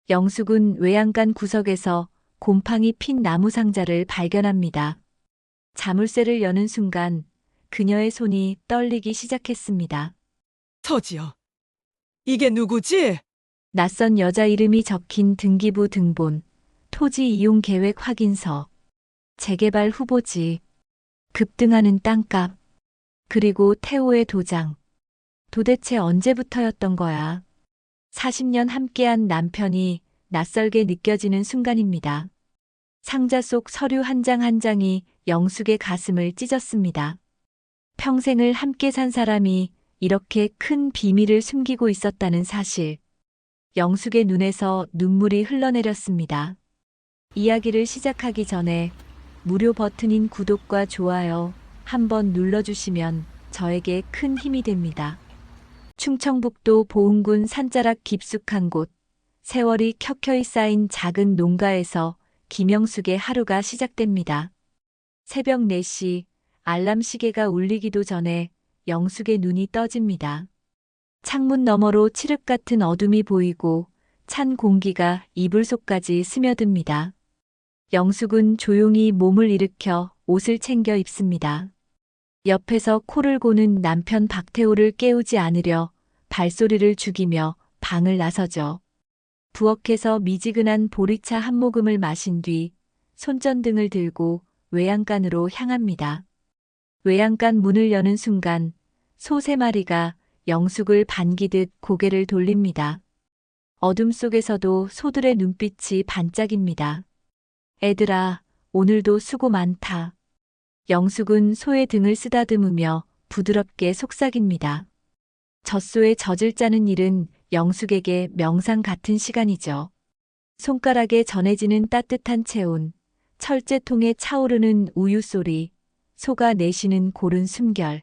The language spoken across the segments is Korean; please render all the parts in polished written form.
영숙은 외양간 구석에서 곰팡이 핀 나무 상자를 발견합니다. 자물쇠를 여는 순간 그녀의 손이 떨리기 시작했습니다. 서지여, 이게 누구지? 낯선 여자 이름이 적힌 등기부 등본, 토지 이용 계획 확인서, 재개발 후보지, 급등하는 땅값, 그리고 태호의 도장. 도대체 언제부터였던 거야? 40년 함께한 남편이 낯설게 느껴지는 순간입니다. 상자 속 서류 한 장 한 장이 영숙의 가슴을 찢었습니다. 평생을 함께 산 사람이 이렇게 큰 비밀을 숨기고 있었다는 사실. 영숙의 눈에서 눈물이 흘러내렸습니다. 이야기를 시작하기 전에 무료 버튼인 구독과 좋아요 한번 눌러주시면 저에게 큰 힘이 됩니다. 충청북도 보은군 산자락 깊숙한 곳, 세월이 켜켜이 쌓인 작은 농가에서 김영숙의 하루가 시작됩니다. 새벽 4시 알람 시계가 울리기도 전에 영숙의 눈이 떠집니다. 창문 너머로 칠흑 같은 어둠이 보이고 찬 공기가 이불 속까지 스며듭니다. 영숙은 조용히 몸을 일으켜 옷을 챙겨 입습니다. 옆에서 코를 고는 남편 박태호를 깨우지 않으려 발소리를 죽이며 방을 나서죠. 부엌에서 미지근한 보리차 한 모금을 마신 뒤 손전등을 들고 외양간으로 향합니다. 외양간 문을 여는 순간 소 3마리가 영숙을 반기듯 고개를 돌립니다. 어둠 속에서도 소들의 눈빛이 반짝입니다. 애들아, 오늘도 수고 많다. 영숙은 소의 등을 쓰다듬으며 부드럽게 속삭입니다. 젖소에 젖을 짜는 일은 영숙에게 명상 같은 시간이죠. 손가락에 전해지는 따뜻한 체온, 철제통에 차오르는 우유 소리, 소가 내쉬는 고른 숨결.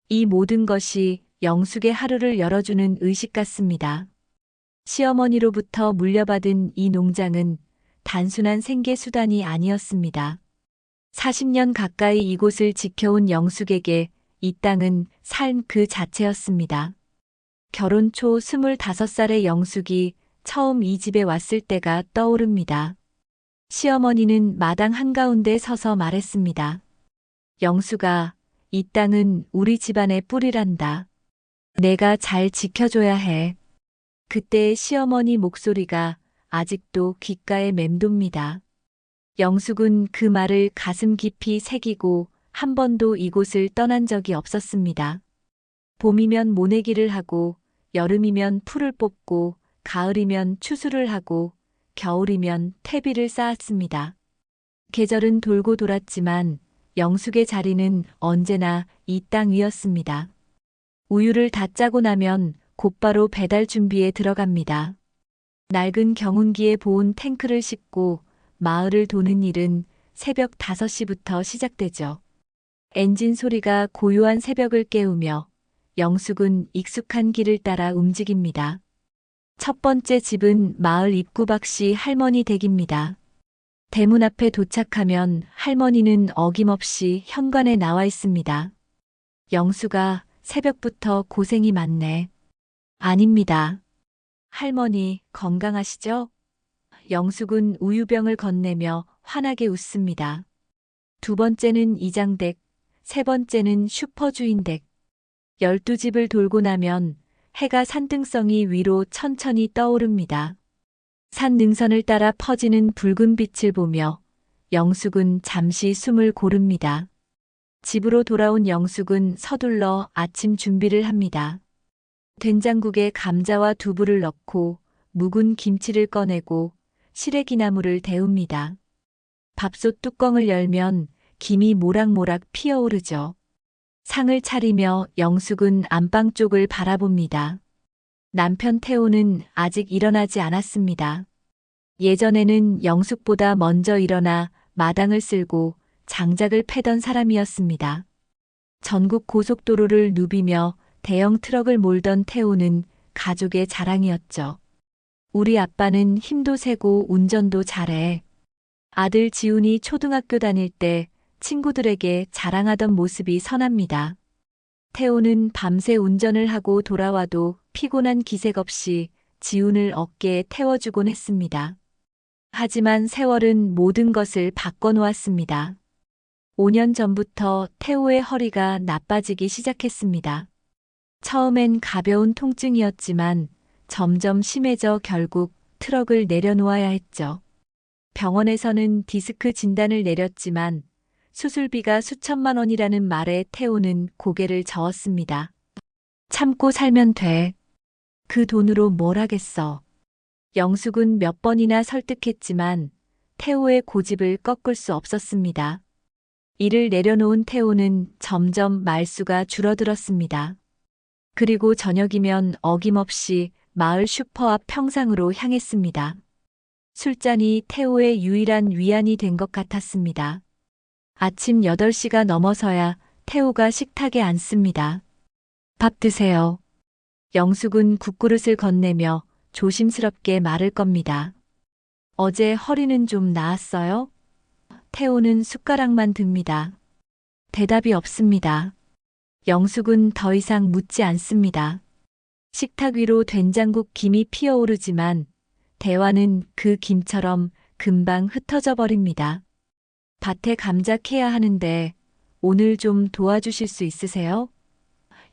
이 모든 것이 영숙의 하루를 열어주는 의식 같습니다. 시어머니로부터 물려받은 이 농장은 단순한 생계 수단이 아니었습니다. 40년 가까이 이곳을 지켜온 영숙에게 이 땅은 삶 그 자체였습니다. 결혼 초 25살의 영숙이 처음 이 집에 왔을 때가 떠오릅니다. 시어머니는 마당 한가운데 서서 말했습니다. 영숙아, 이 땅은 우리 집안의 뿌리란다. 내가 잘 지켜줘야 해. 그때의 시어머니 목소리가 아직도 귓가에 맴돕니다. 영숙은 그 말을 가슴 깊이 새기고 한 번도 이곳을 떠난 적이 없었습니다. 봄이면 모내기를 하고, 여름이면 풀을 뽑고, 가을이면 추수를 하고, 겨울이면 퇴비를 쌓았습니다. 계절은 돌고 돌았지만 영숙의 자리는 언제나 이 땅 위였습니다. 우유를 다 짜고 나면 곧바로 배달 준비에 들어갑니다. 낡은 경운기에 보온 탱크를 싣고 마을을 도는 일은 새벽 5시부터 시작되죠. 엔진 소리가 고요한 새벽을 깨우며 영숙은 익숙한 길을 따라 움직입니다. 첫 번째 집은 마을 입구 박씨 할머니 댁입니다. 대문 앞에 도착하면 할머니는 어김없이 현관에 나와 있습니다. 영숙아, 새벽부터 고생이 많네. 아닙니다. 할머니, 건강하시죠? 영숙은 우유병을 건네며 환하게 웃습니다. 두 번째는 이장댁, 세 번째는 슈퍼주인댁. 12집을 돌고 나면 해가 산등성이 위로 천천히 떠오릅니다. 산 능선을 따라 퍼지는 붉은 빛을 보며 영숙은 잠시 숨을 고릅니다. 집으로 돌아온 영숙은 서둘러 아침 준비를 합니다. 된장국에 감자와 두부를 넣고 묵은 김치를 꺼내고 시래기나물을 데웁니다. 밥솥 뚜껑을 열면 김이 모락모락 피어오르죠. 상을 차리며 영숙은 안방 쪽을 바라봅니다. 남편 태호는 아직 일어나지 않았습니다. 예전에는 영숙보다 먼저 일어나 마당을 쓸고 장작을 패던 사람이었습니다. 전국 고속도로를 누비며 대형 트럭을 몰던 태호는 가족의 자랑이었죠. 우리 아빠는 힘도 세고 운전도 잘해. 아들 지훈이 초등학교 다닐 때 친구들에게 자랑하던 모습이 선합니다. 태호는 밤새 운전을 하고 돌아와도 피곤한 기색 없이 지훈을 어깨에 태워주곤 했습니다. 하지만 세월은 모든 것을 바꿔놓았습니다. 5년 전부터 태호의 허리가 나빠지기 시작했습니다. 처음엔 가벼운 통증이었지만 점점 심해져 결국 트럭을 내려놓아야 했죠. 병원에서는 디스크 진단을 내렸지만 수술비가 수천만 원이라는 말에 태호는 고개를 저었습니다. 참고 살면 돼. 그 돈으로 뭘 하겠어. 영숙은 몇 번이나 설득했지만 태호의 고집을 꺾을 수 없었습니다. 일을 내려놓은 태호는 점점 말수가 줄어들었습니다. 그리고 저녁이면 어김없이 마을 슈퍼 앞 평상으로 향했습니다. 술잔이 태호의 유일한 위안이 된 것 같았습니다. 아침 8시가 넘어서야 태호가 식탁에 앉습니다. 밥 드세요. 영숙은 국그릇을 건네며 조심스럽게 말을 겁니다. 어제 허리는 좀 나았어요? 태호는 숟가락만 듭니다. 대답이 없습니다. 영숙은 더 이상 묻지 않습니다. 식탁 위로 된장국 김이 피어오르지만 대화는 그 김처럼 금방 흩어져 버립니다. 밭에 감자 캐야 하는데 오늘 좀 도와주실 수 있으세요?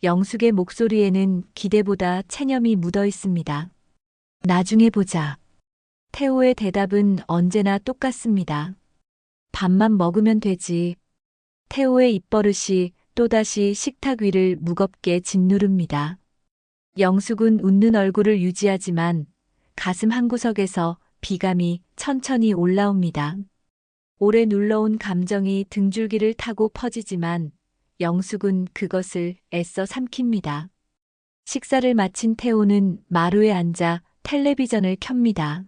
영숙의 목소리에는 기대보다 체념이 묻어 있습니다. 나중에 보자. 태호의 대답은 언제나 똑같습니다. 밥만 먹으면 되지. 태호의 입버릇이 또다시 식탁 위를 무겁게 짓누릅니다. 영숙은 웃는 얼굴을 유지하지만 가슴 한구석에서 비감이 천천히 올라옵니다. 오래 눌러온 감정이 등줄기를 타고 퍼지지만 영숙은 그것을 애써 삼킵니다. 식사를 마친 태호는 마루에 앉아 텔레비전을 켭니다.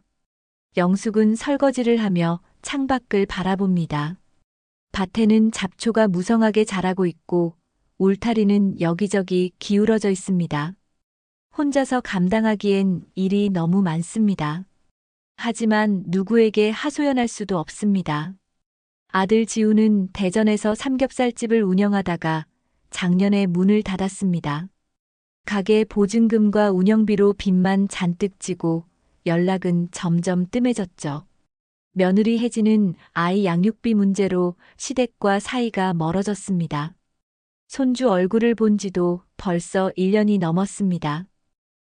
영숙은 설거지를 하며 창밖을 바라봅니다. 밭에는 잡초가 무성하게 자라고 있고 울타리는 여기저기 기울어져 있습니다. 혼자서 감당하기엔 일이 너무 많습니다. 하지만 누구에게 하소연할 수도 없습니다. 아들 지우는 대전에서 삼겹살집을 운영하다가 작년에 문을 닫았습니다. 가게 보증금과 운영비로 빚만 잔뜩 지고 연락은 점점 뜸해졌죠. 며느리 혜진은 아이 양육비 문제로 시댁과 사이가 멀어졌습니다. 손주 얼굴을 본 지도 벌써 1년이 넘었습니다.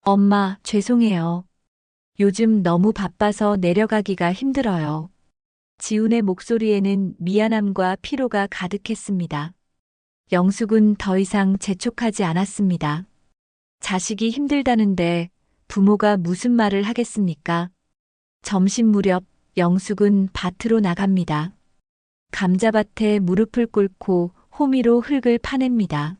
엄마, 죄송해요. 요즘 너무 바빠서 내려가기가 힘들어요. 지훈의 목소리에는 미안함과 피로가 가득했습니다. 영숙은 더 이상 재촉하지 않았습니다. 자식이 힘들다는데 부모가 무슨 말을 하겠습니까? 점심 무렵 영숙은 밭으로 나갑니다. 감자밭에 무릎을 꿇고 호미로 흙을 파냅니다.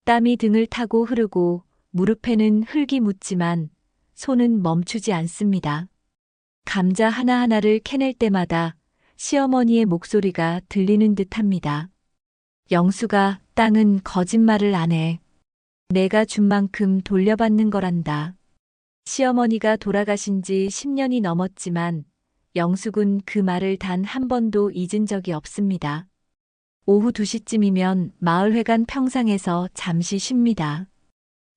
땀이 등을 타고 흐르고 무릎에는 흙이 묻지만 손은 멈추지 않습니다. 감자 하나하나를 캐낼 때마다 시어머니의 목소리가 들리는 듯합니다. 영숙아, 땅은 거짓말을 안 해. 내가 준 만큼 돌려받는 거란다. 시어머니가 돌아가신 지 10년이 넘었지만 영숙은 그 말을 단 한 번도 잊은 적이 없습니다. 오후 2시쯤이면 마을회관 평상에서 잠시 쉽니다.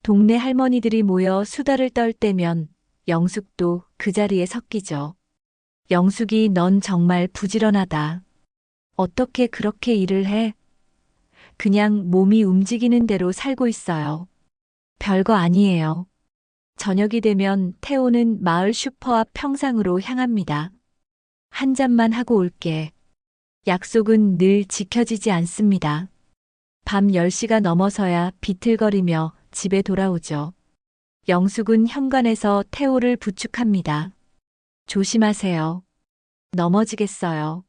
동네 할머니들이 모여 수다를 떨 때면 영숙도 그 자리에 섞이죠. 영숙이 넌 정말 부지런하다. 어떻게 그렇게 일을 해? 그냥 몸이 움직이는 대로 살고 있어요. 별거 아니에요. 저녁이 되면 태호는 마을 슈퍼 앞 평상으로 향합니다. 한 잔만 하고 올게. 약속은 늘 지켜지지 않습니다. 밤 10시가 넘어서야 비틀거리며 집에 돌아오죠. 영숙은 현관에서 태호를 부축합니다. 조심하세요. 넘어지겠어요.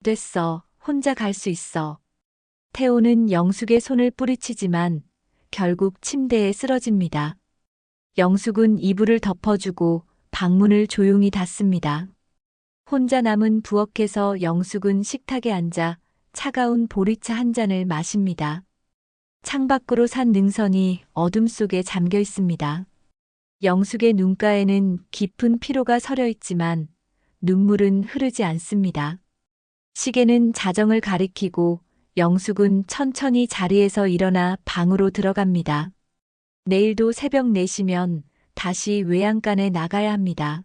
됐어. 혼자 갈 수 있어. 태호는 영숙의 손을 뿌리치지만 결국 침대에 쓰러집니다. 영숙은 이불을 덮어주고 방문을 조용히 닫습니다. 혼자 남은 부엌에서 영숙은 식탁에 앉아 차가운 보리차 한 잔을 마십니다. 창밖으로 산 능선이 어둠 속에 잠겨 있습니다. 영숙의 눈가에는 깊은 피로가 서려 있지만 눈물은 흐르지 않습니다. 시계는 자정을 가리키고 영숙은 천천히 자리에서 일어나 방으로 들어갑니다. 내일도 새벽 4시면 다시 외양간에 나가야 합니다.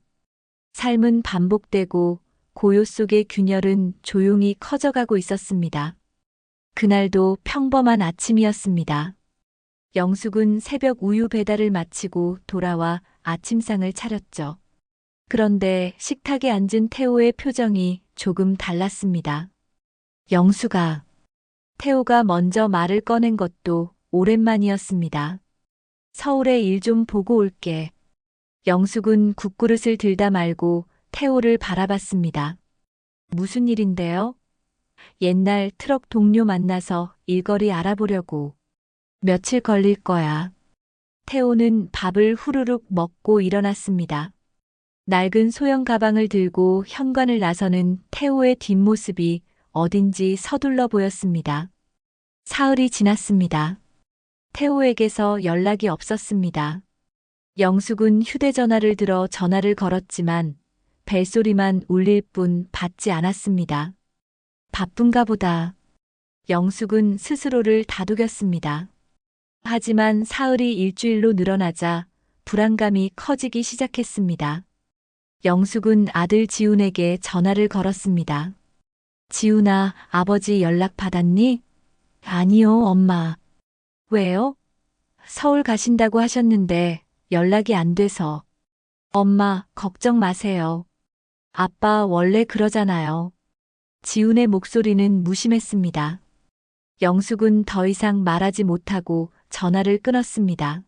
삶은 반복되고 고요 속의 균열은 조용히 커져가고 있었습니다. 그날도 평범한 아침이었습니다. 영숙은 새벽 우유 배달을 마치고 돌아와 아침상을 차렸죠. 그런데 식탁에 앉은 태호의 표정이 조금 달랐습니다. 영숙아. 태호가 먼저 말을 꺼낸 것도 오랜만이었습니다. 서울에 일 좀 보고 올게. 영숙은 국그릇을 들다 말고 태호를 바라봤습니다. 무슨 일인데요? 옛날 트럭 동료 만나서 일거리 알아보려고. 며칠 걸릴 거야. 태호는 밥을 후루룩 먹고 일어났습니다. 낡은 소형 가방을 들고 현관을 나서는 태호의 뒷모습이 어딘지 서둘러 보였습니다. 사흘이 지났습니다. 태호에게서 연락이 없었습니다. 영숙은 휴대전화를 들어 전화를 걸었지만 벨소리만 울릴 뿐 받지 않았습니다. 바쁜가 보다. 영숙은 스스로를 다독였습니다. 하지만 사흘이 일주일로 늘어나자 불안감이 커지기 시작했습니다. 영숙은 아들 지훈에게 전화를 걸었습니다. 지훈아, 아버지 연락 받았니? 아니요, 엄마. 왜요? 서울 가신다고 하셨는데 연락이 안 돼서. 엄마, 걱정 마세요. 아빠 원래 그러잖아요. 지훈의 목소리는 무심했습니다. 영숙은 더 이상 말하지 못하고 전화를 끊었습니다.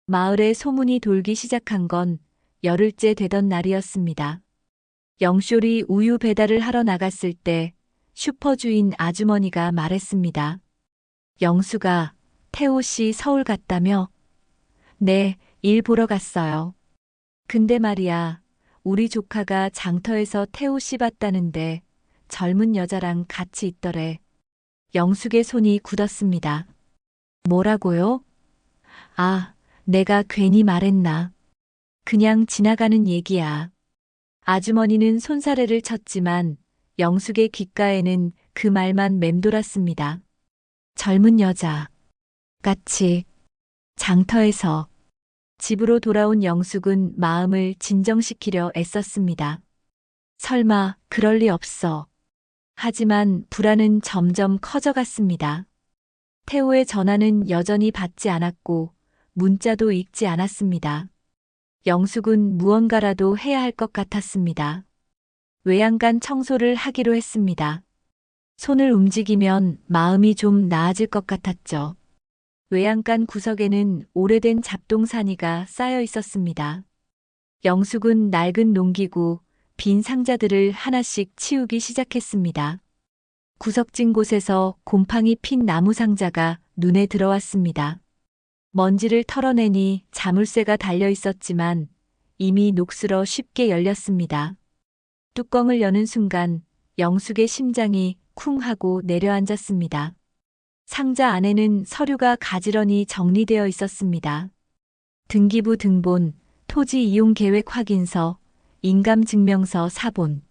마을에 소문이 돌기 시작한 건 열흘째 되던 날이었습니다. 영쇼리 우유 배달을 하러 나갔을 때 슈퍼주인 아주머니가 말했습니다. 영수가 태호 씨 서울 갔다며? 네, 일 보러 갔어요. 근데 말이야, 우리 조카가 장터에서 태호 씨 봤다는데 젊은 여자랑 같이 있더래. 영숙의 손이 굳었습니다. 뭐라고요? 아, 내가 괜히 말했나. 그냥 지나가는 얘기야. 아주머니는 손사래를 쳤지만 영숙의 귓가에는 그 말만 맴돌았습니다. 젊은 여자. 같이. 장터에서. 집으로 돌아온 영숙은 마음을 진정시키려 애썼습니다. 설마 그럴 리 없어. 하지만 불안은 점점 커져갔습니다. 태호의 전화는 여전히 받지 않았고 문자도 읽지 않았습니다. 영숙은 무언가라도 해야 할 것 같았습니다. 외양간 청소를 하기로 했습니다. 손을 움직이면 마음이 좀 나아질 것 같았죠. 외양간 구석에는 오래된 잡동사니가 쌓여 있었습니다. 영숙은 낡은 농기구, 빈 상자들을 하나씩 치우기 시작했습니다. 구석진 곳에서 곰팡이 핀 나무 상자가 눈에 들어왔습니다. 먼지를 털어내니 자물쇠가 달려 있었지만 이미 녹슬어 쉽게 열렸습니다. 뚜껑을 여는 순간 영숙의 심장이 쿵 하고 내려앉았습니다. 상자 안에는 서류가 가지런히 정리되어 있었습니다. 등기부 등본, 토지 이용 계획 확인서, 인감증명서 사본.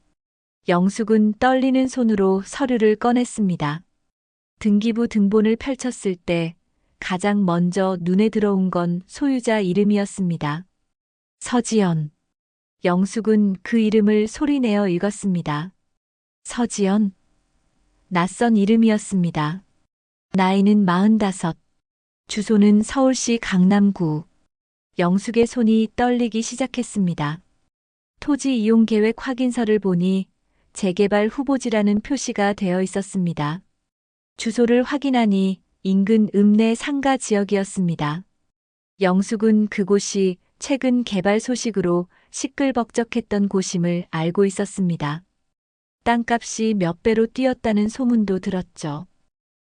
영숙은 떨리는 손으로 서류를 꺼냈습니다. 등기부 등본을 펼쳤을 때 가장 먼저 눈에 들어온 건 소유자 이름이었습니다. 서지연. 영숙은 그 이름을 소리내어 읽었습니다. 서지연. 낯선 이름이었습니다. 나이는 45. 주소는 서울시 강남구. 영숙의 손이 떨리기 시작했습니다. 토지 이용 계획 확인서를 보니 재개발 후보지라는 표시가 되어 있었습니다. 주소를 확인하니 인근 읍내 상가 지역이었습니다. 영숙은 그곳이 최근 개발 소식으로 시끌벅적했던 곳임을 알고 있었습니다. 땅값이 몇 배로 뛰었다는 소문도 들었죠.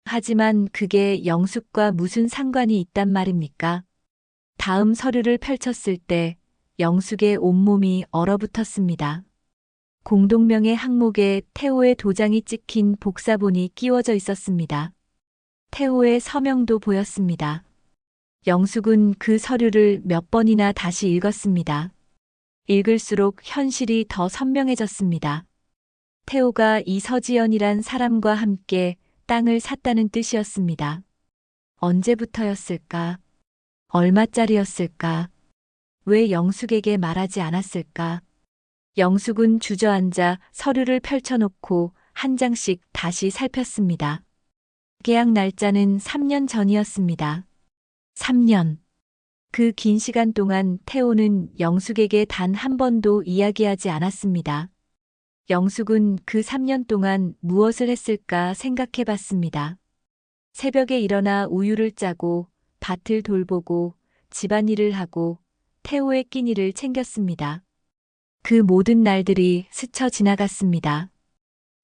하지만 그게 영숙과 무슨 상관이 있단 말입니까? 다음 서류를 펼쳤을 때 영숙의 온몸이 얼어붙었습니다. 공동명의 항목에 태호의 도장이 찍힌 복사본이 끼워져 있었습니다. 태호의 서명도 보였습니다. 영숙은 그 서류를 몇 번이나 다시 읽었습니다. 읽을수록 현실이 더 선명해졌습니다. 태호가 이 서지연이란 사람과 함께 땅을 샀다는 뜻이었습니다. 언제부터였을까? 얼마짜리였을까? 왜 영숙에게 말하지 않았을까? 영숙은 주저앉아 서류를 펼쳐놓고 한 장씩 다시 살폈습니다. 계약 날짜는 3년 전이었습니다. 3년. 그 긴 시간 동안 태호는 영숙에게 단 한 번도 이야기하지 않았습니다. 영숙은 그 3년 동안 무엇을 했을까 생각해 봤습니다. 새벽에 일어나 우유를 짜고 밭을 돌보고 집안일을 하고 태호의 끼니를 챙겼습니다. 그 모든 날들이 스쳐 지나갔습니다.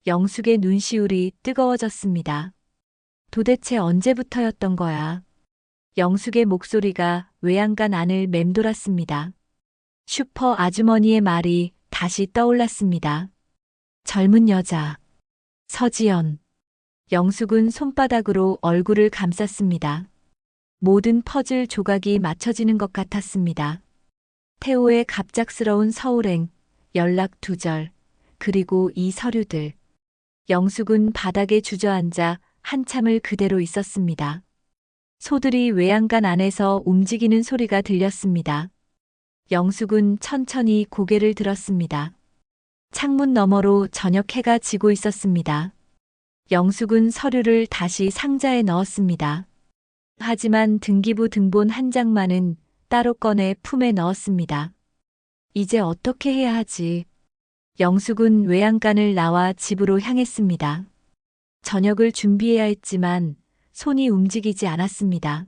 영숙의 눈시울이 뜨거워졌습니다. 도대체 언제부터였던 거야? 영숙의 목소리가 외양간 안을 맴돌았습니다. 슈퍼 아주머니의 말이 다시 떠올랐습니다. 젊은 여자. 서지연. 영숙은 손바닥으로 얼굴을 감쌌습니다. 모든 퍼즐 조각이 맞춰지는 것 같았습니다. 태호의 갑작스러운 서울행, 연락 두절, 그리고 이 서류들. 영숙은 바닥에 주저앉아 한참을 그대로 있었습니다. 소들이 외양간 안에서 움직이는 소리가 들렸습니다. 영숙은 천천히 고개를 들었습니다. 창문 너머로 저녁 해가 지고 있었습니다. 영숙은 서류를 다시 상자에 넣었습니다. 하지만 등기부 등본 한 장만은 따로 꺼내 품에 넣었습니다. 이제 어떻게 해야 하지? 영숙은 외양간을 나와 집으로 향했습니다. 저녁을 준비해야 했지만 손이 움직이지 않았습니다.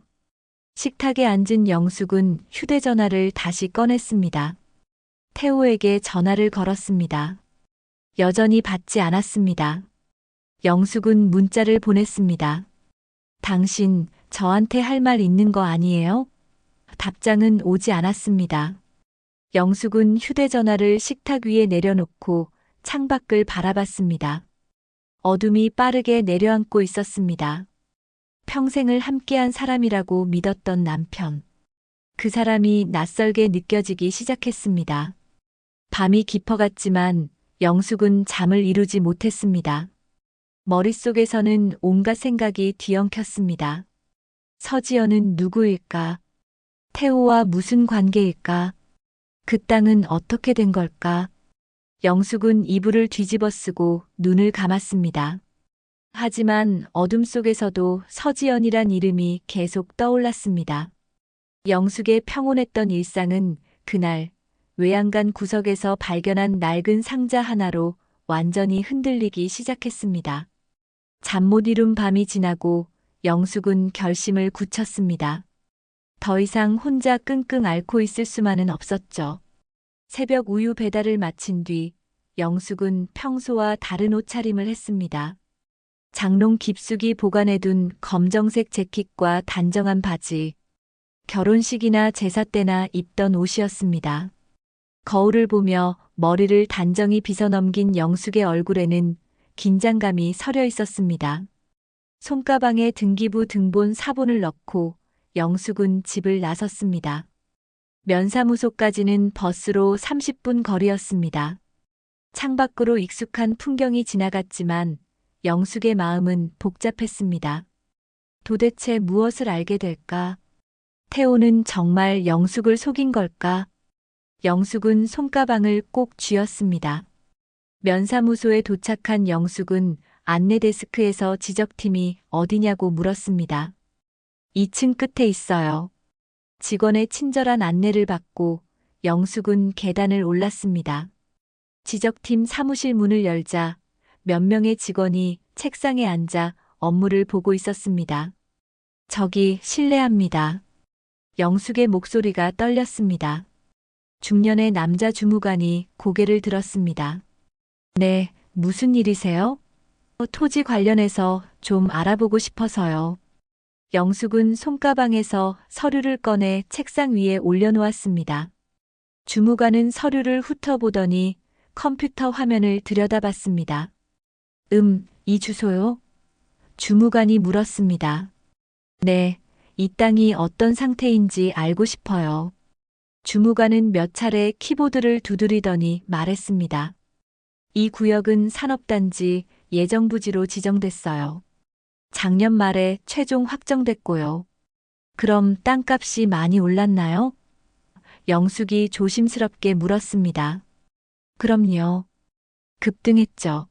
식탁에 앉은 영숙은 휴대전화를 다시 꺼냈습니다. 태호에게 전화를 걸었습니다. 여전히 받지 않았습니다. 영숙은 문자를 보냈습니다. 당신 저한테 할 말 있는 거 아니에요? 답장은 오지 않았습니다. 영숙은 휴대전화를 식탁 위에 내려놓고 창밖을 바라봤습니다. 어둠이 빠르게 내려앉고 있었습니다. 평생을 함께한 사람이라고 믿었던 남편. 그 사람이 낯설게 느껴지기 시작했습니다. 밤이 깊어갔지만 영숙은 잠을 이루지 못했습니다. 머릿속에서는 온갖 생각이 뒤엉켰습니다. 서지연은 누구일까? 태호와 무슨 관계일까? 그 땅은 어떻게 된 걸까? 영숙은 이불을 뒤집어 쓰고 눈을 감았습니다. 하지만 어둠 속에서도 서지연이란 이름이 계속 떠올랐습니다. 영숙의 평온했던 일상은 그날 외양간 구석에서 발견한 낡은 상자 하나로 완전히 흔들리기 시작했습니다. 잠 못 이룬 밤이 지나고 영숙은 결심을 굳혔습니다. 더 이상 혼자 끙끙 앓고 있을 수만은 없었죠. 새벽 우유 배달을 마친 뒤 영숙은 평소와 다른 옷차림을 했습니다. 장롱 깊숙이 보관해둔 검정색 재킷과 단정한 바지, 결혼식이나 제사 때나 입던 옷이었습니다. 거울을 보며 머리를 단정히 빗어넘긴 영숙의 얼굴에는 긴장감이 서려 있었습니다. 손가방에 등기부 등본 사본을 넣고 영숙은 집을 나섰습니다. 면사무소까지는 버스로 30분 거리였습니다. 창밖으로 익숙한 풍경이 지나갔지만 영숙의 마음은 복잡했습니다. 도대체 무엇을 알게 될까? 태호는 정말 영숙을 속인 걸까? 영숙은 손가방을 꼭 쥐었습니다. 면사무소에 도착한 영숙은 안내 데스크에서 지적팀이 어디냐고 물었습니다. 2층 끝에 있어요. 직원의 친절한 안내를 받고 영숙은 계단을 올랐습니다. 지적팀 사무실 문을 열자 몇 명의 직원이 책상에 앉아 업무를 보고 있었습니다. 저기 실례합니다. 영숙의 목소리가 떨렸습니다. 중년의 남자 주무관이 고개를 들었습니다. 네, 무슨 일이세요? 토지 관련해서 좀 알아보고 싶어서요. 영숙은 손가방에서 서류를 꺼내 책상 위에 올려놓았습니다. 주무관은 서류를 훑어보더니 컴퓨터 화면을 들여다봤습니다. 이 주소요? 주무관이 물었습니다. 네, 이 땅이 어떤 상태인지 알고 싶어요. 주무관은 몇 차례 키보드를 두드리더니 말했습니다. 이 구역은 산업단지 예정부지로 지정됐어요. 작년 말에 최종 확정됐고요. 그럼 땅값이 많이 올랐나요? 영숙이 조심스럽게 물었습니다. 그럼요. 급등했죠.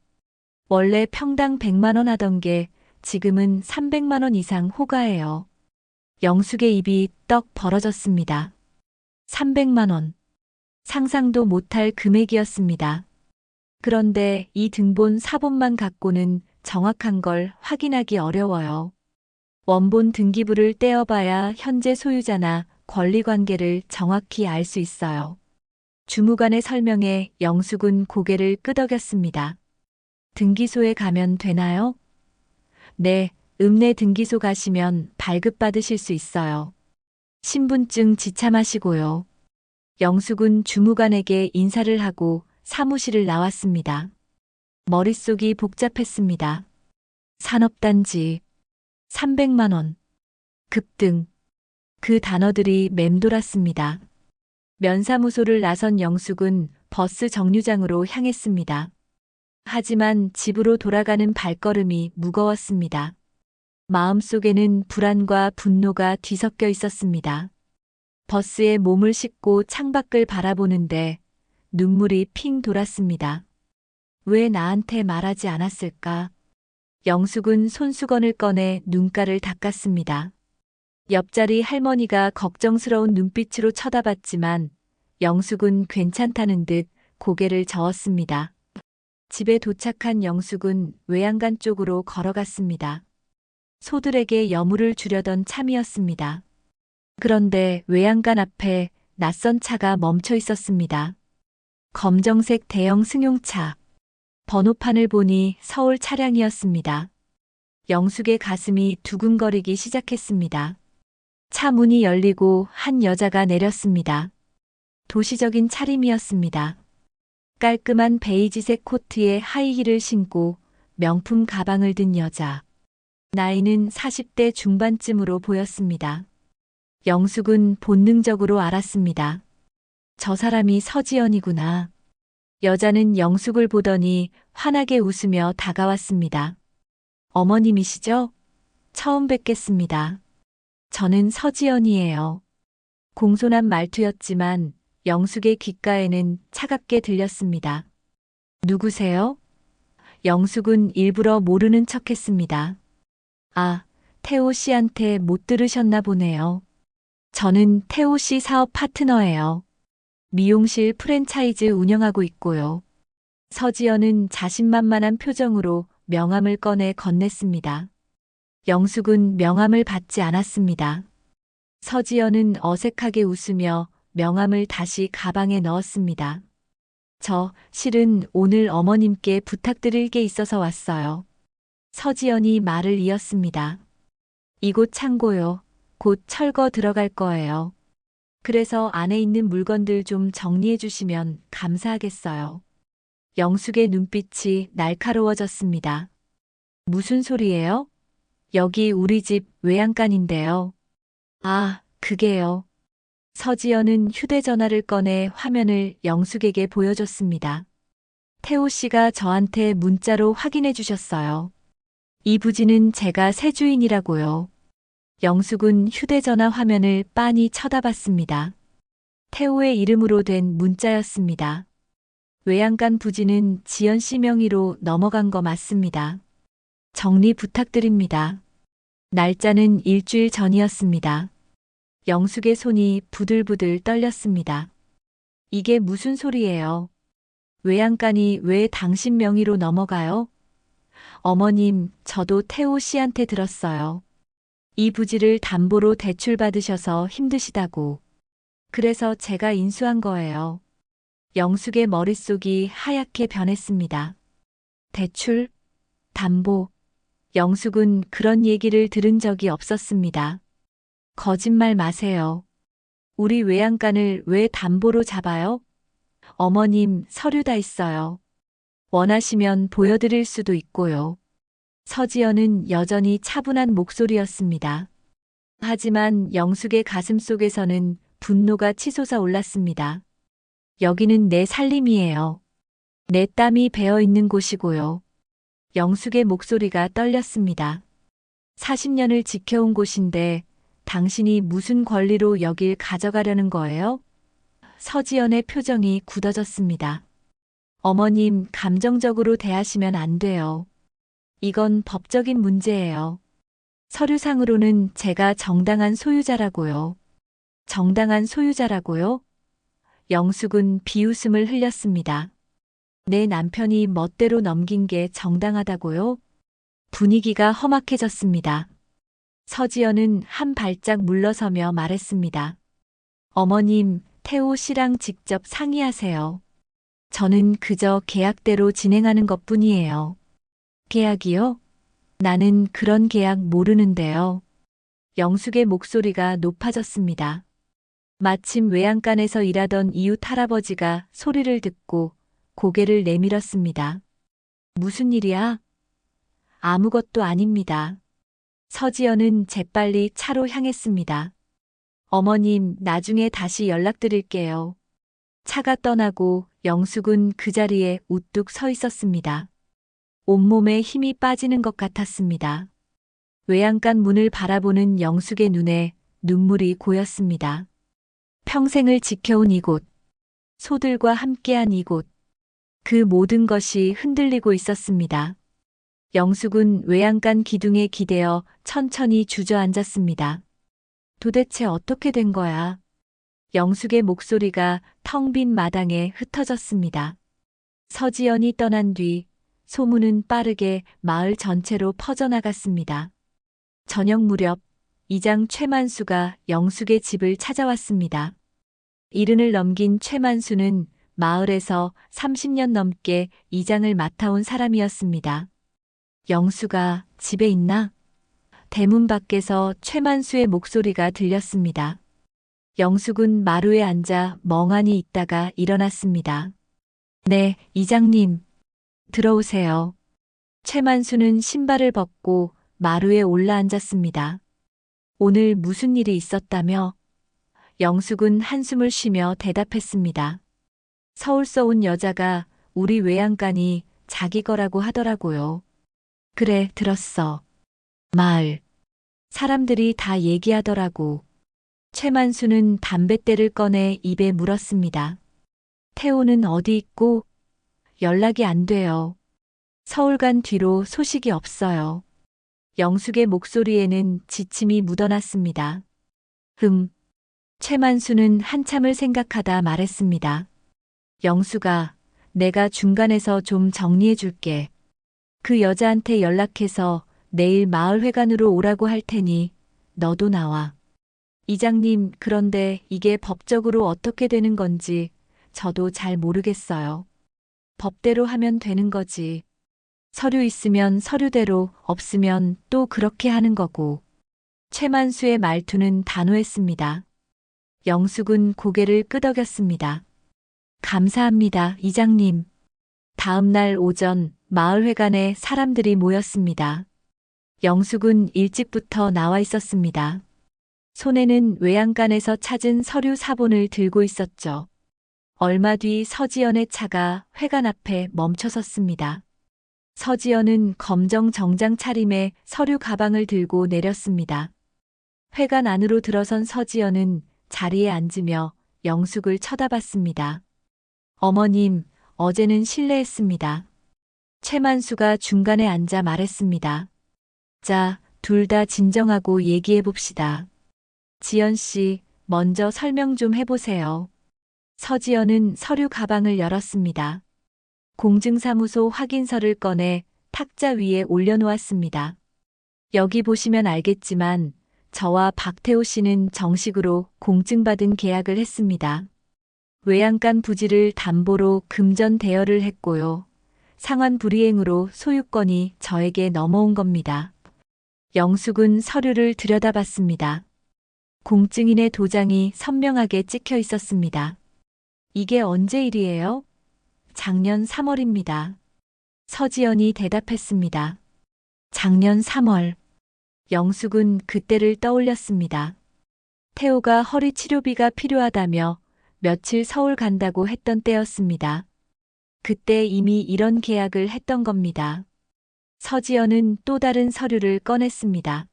원래 평당 100만 원 하던 게 지금은 300만 원 이상 호가예요. 영숙의 입이 떡 벌어졌습니다. 300만 원. 상상도 못할 금액이었습니다. 그런데 이 등본 사본만 갖고는 정확한 걸 확인하기 어려워요. 원본 등기부를 떼어봐야 현재 소유자나 권리관계를 정확히 알 수 있어요. 주무관의 설명에 영숙은 고개를 끄덕였습니다. 등기소에 가면 되나요? 네, 읍내 등기소 가시면 발급받으실 수 있어요. 신분증 지참하시고요. 영숙은 주무관에게 인사를 하고 사무실을 나왔습니다. 머릿속이 복잡했습니다. 산업단지, 300만 원, 급등, 그 단어들이 맴돌았습니다. 면사무소를 나선 영숙은 버스 정류장으로 향했습니다. 하지만 집으로 돌아가는 발걸음이 무거웠습니다. 마음속에는 불안과 분노가 뒤섞여 있었습니다. 버스에 몸을 싣고 창밖을 바라보는데 눈물이 핑 돌았습니다. 왜 나한테 말하지 않았을까? 영숙은 손수건을 꺼내 눈가를 닦았습니다. 옆자리 할머니가 걱정스러운 눈빛으로 쳐다봤지만 영숙은 괜찮다는 듯 고개를 저었습니다. 집에 도착한 영숙은 외양간 쪽으로 걸어갔습니다. 소들에게 여물을 주려던 참이었습니다. 그런데 외양간 앞에 낯선 차가 멈춰 있었습니다. 검정색 대형 승용차. 번호판을 보니 서울 차량이었습니다. 영숙의 가슴이 두근거리기 시작했습니다. 차 문이 열리고 한 여자가 내렸습니다. 도시적인 차림이었습니다. 깔끔한 베이지색 코트에 하이힐을 신고 명품 가방을 든 여자. 나이는 40대 중반쯤으로 보였습니다. 영숙은 본능적으로 알았습니다. 저 사람이 서지연이구나. 여자는 영숙을 보더니 환하게 웃으며 다가왔습니다. 어머님이시죠? 처음 뵙겠습니다. 저는 서지연이에요. 공손한 말투였지만 영숙의 귓가에는 차갑게 들렸습니다. 누구세요? 영숙은 일부러 모르는 척했습니다. 아, 태호 씨한테 못 들으셨나 보네요. 저는 태호 씨 사업 파트너예요. 미용실 프랜차이즈 운영하고 있고요. 서지연은 자신만만한 표정으로 명함을 꺼내 건넸습니다. 영숙은 명함을 받지 않았습니다. 서지연은 어색하게 웃으며 명함을 다시 가방에 넣었습니다. 저 실은 오늘 어머님께 부탁드릴 게 있어서 왔어요. 서지연이 말을 이었습니다. 이곳 창고요. 곧 철거 들어갈 거예요. 그래서 안에 있는 물건들 좀 정리해 주시면 감사하겠어요. 영숙의 눈빛이 날카로워졌습니다. 무슨 소리예요? 여기 우리 집 외양간인데요. 아, 그게요. 서지연은 휴대전화를 꺼내 화면을 영숙에게 보여줬습니다. 태호 씨가 저한테 문자로 확인해 주셨어요. 이 부지는 제가 새 주인이라고요. 영숙은 휴대전화 화면을 빤히 쳐다봤습니다. 태호의 이름으로 된 문자였습니다. 외양간 부지는 지연 씨 명의로 넘어간 거 맞습니다. 정리 부탁드립니다. 날짜는 일주일 전이었습니다. 영숙의 손이 부들부들 떨렸습니다. 이게 무슨 소리예요? 외양간이 왜 당신 명의로 넘어가요? 어머님, 저도 태호 씨한테 들었어요. 이 부지를 담보로 대출받으셔서 힘드시다고. 그래서 제가 인수한 거예요. 영숙의 머릿속이 하얗게 변했습니다. 대출? 담보? 영숙은 그런 얘기를 들은 적이 없었습니다. 거짓말 마세요. 우리 외양간을 왜 담보로 잡아요? 어머님, 서류 다 있어요. 원하시면 보여드릴 수도 있고요. 서지연은 여전히 차분한 목소리였습니다. 하지만 영숙의 가슴 속에서는 분노가 치솟아 올랐습니다. 여기는 내 살림이에요. 내 땀이 배어 있는 곳이고요. 영숙의 목소리가 떨렸습니다. 40년을 지켜온 곳인데 당신이 무슨 권리로 여길 가져가려는 거예요? 서지연의 표정이 굳어졌습니다. 어머님, 감정적으로 대하시면 안 돼요. 이건 법적인 문제예요. 서류상으로는 제가 정당한 소유자라고요. 정당한 소유자라고요? 영숙은 비웃음을 흘렸습니다. 내 남편이 멋대로 넘긴 게 정당하다고요? 분위기가 험악해졌습니다. 서지연은 한 발짝 물러서며 말했습니다. 어머님, 태호 씨랑 직접 상의하세요. 저는 그저 계약대로 진행하는 것뿐이에요. 계약이요? 나는 그런 계약 모르는데요. 영숙의 목소리가 높아졌습니다. 마침 외양간에서 일하던 이웃 할아버지가 소리를 듣고 고개를 내밀었습니다. 무슨 일이야? 아무것도 아닙니다. 서지연은 재빨리 차로 향했습니다. 어머님, 나중에 다시 연락드릴게요. 차가 떠나고 영숙은 그 자리에 우뚝 서 있었습니다. 온몸에 힘이 빠지는 것 같았습니다. 외양간 문을 바라보는 영숙의 눈에 눈물이 고였습니다. 평생을 지켜온 이곳, 소들과 함께한 이곳, 그 모든 것이 흔들리고 있었습니다. 영숙은 외양간 기둥에 기대어 천천히 주저앉았습니다. 도대체 어떻게 된 거야? 영숙의 목소리가 텅 빈 마당에 흩어졌습니다. 서지연이 떠난 뒤 소문은 빠르게 마을 전체로 퍼져나갔습니다. 저녁 무렵 이장 최만수가 영숙의 집을 찾아왔습니다. 이른을 넘긴 최만수는 마을에서 30년 넘게 이장을 맡아온 사람이었습니다. 영수가 집에 있나? 대문 밖에서 최만수의 목소리가 들렸습니다. 영숙은 마루에 앉아 멍하니 있다가 일어났습니다. 네, 이장님. 들어오세요. 최만수는 신발을 벗고 마루에 올라앉았습니다. 오늘 무슨 일이 있었다며? 영숙은 한숨을 쉬며 대답했습니다. 서울서 온 여자가 우리 외양간이 자기 거라고 하더라고요. 그래, 들었어. 마을. 사람들이 다 얘기하더라고. 최만수는 담뱃대를 꺼내 입에 물었습니다. 태호는 어디 있고? 연락이 안 돼요. 서울 간 뒤로 소식이 없어요. 영숙의 목소리에는 지침이 묻어났습니다. 최만수는 한참을 생각하다 말했습니다. 영숙아, 내가 중간에서 좀 정리해 줄게. 그 여자한테 연락해서 내일 마을회관으로 오라고 할 테니 너도 나와. 이장님, 그런데 이게 법적으로 어떻게 되는 건지 저도 잘 모르겠어요. 법대로 하면 되는 거지. 서류 있으면 서류대로, 없으면 또 그렇게 하는 거고. 최만수의 말투는 단호했습니다. 영숙은 고개를 끄덕였습니다. 감사합니다, 이장님. 다음 날 오전 마을회관에 사람들이 모였습니다. 영숙은 일찍부터 나와 있었습니다. 손에는 외양간에서 찾은 서류 사본을 들고 있었죠. 얼마 뒤 서지연의 차가 회관 앞에 멈춰섰습니다. 서지연은 검정 정장 차림에 서류 가방을 들고 내렸습니다. 회관 안으로 들어선 서지연은 자리에 앉으며 영숙을 쳐다봤습니다. 어머님, 어제는 실례했습니다. 최만수가 중간에 앉아 말했습니다. 자, 둘 다 진정하고 얘기해 봅시다. 지연 씨, 먼저 설명 좀 해보세요. 서지연은 서류 가방을 열었습니다. 공증사무소 확인서를 꺼내 탁자 위에 올려놓았습니다. 여기 보시면 알겠지만 저와 박태호 씨는 정식으로 공증받은 계약을 했습니다. 외양간 부지를 담보로 금전 대여를 했고요. 상환 불이행으로 소유권이 저에게 넘어온 겁니다. 영숙은 서류를 들여다봤습니다. 공증인의 도장이 선명하게 찍혀 있었습니다. 이게 언제 일이에요? 작년 3월입니다. 서지연이 대답했습니다. 작년 3월. 영숙은 그때를 떠올렸습니다. 태호가 허리 치료비가 필요하다며 며칠 서울 간다고 했던 때였습니다. 그때 이미 이런 계약을 했던 겁니다. 서지연은 또 다른 서류를 꺼냈습니다.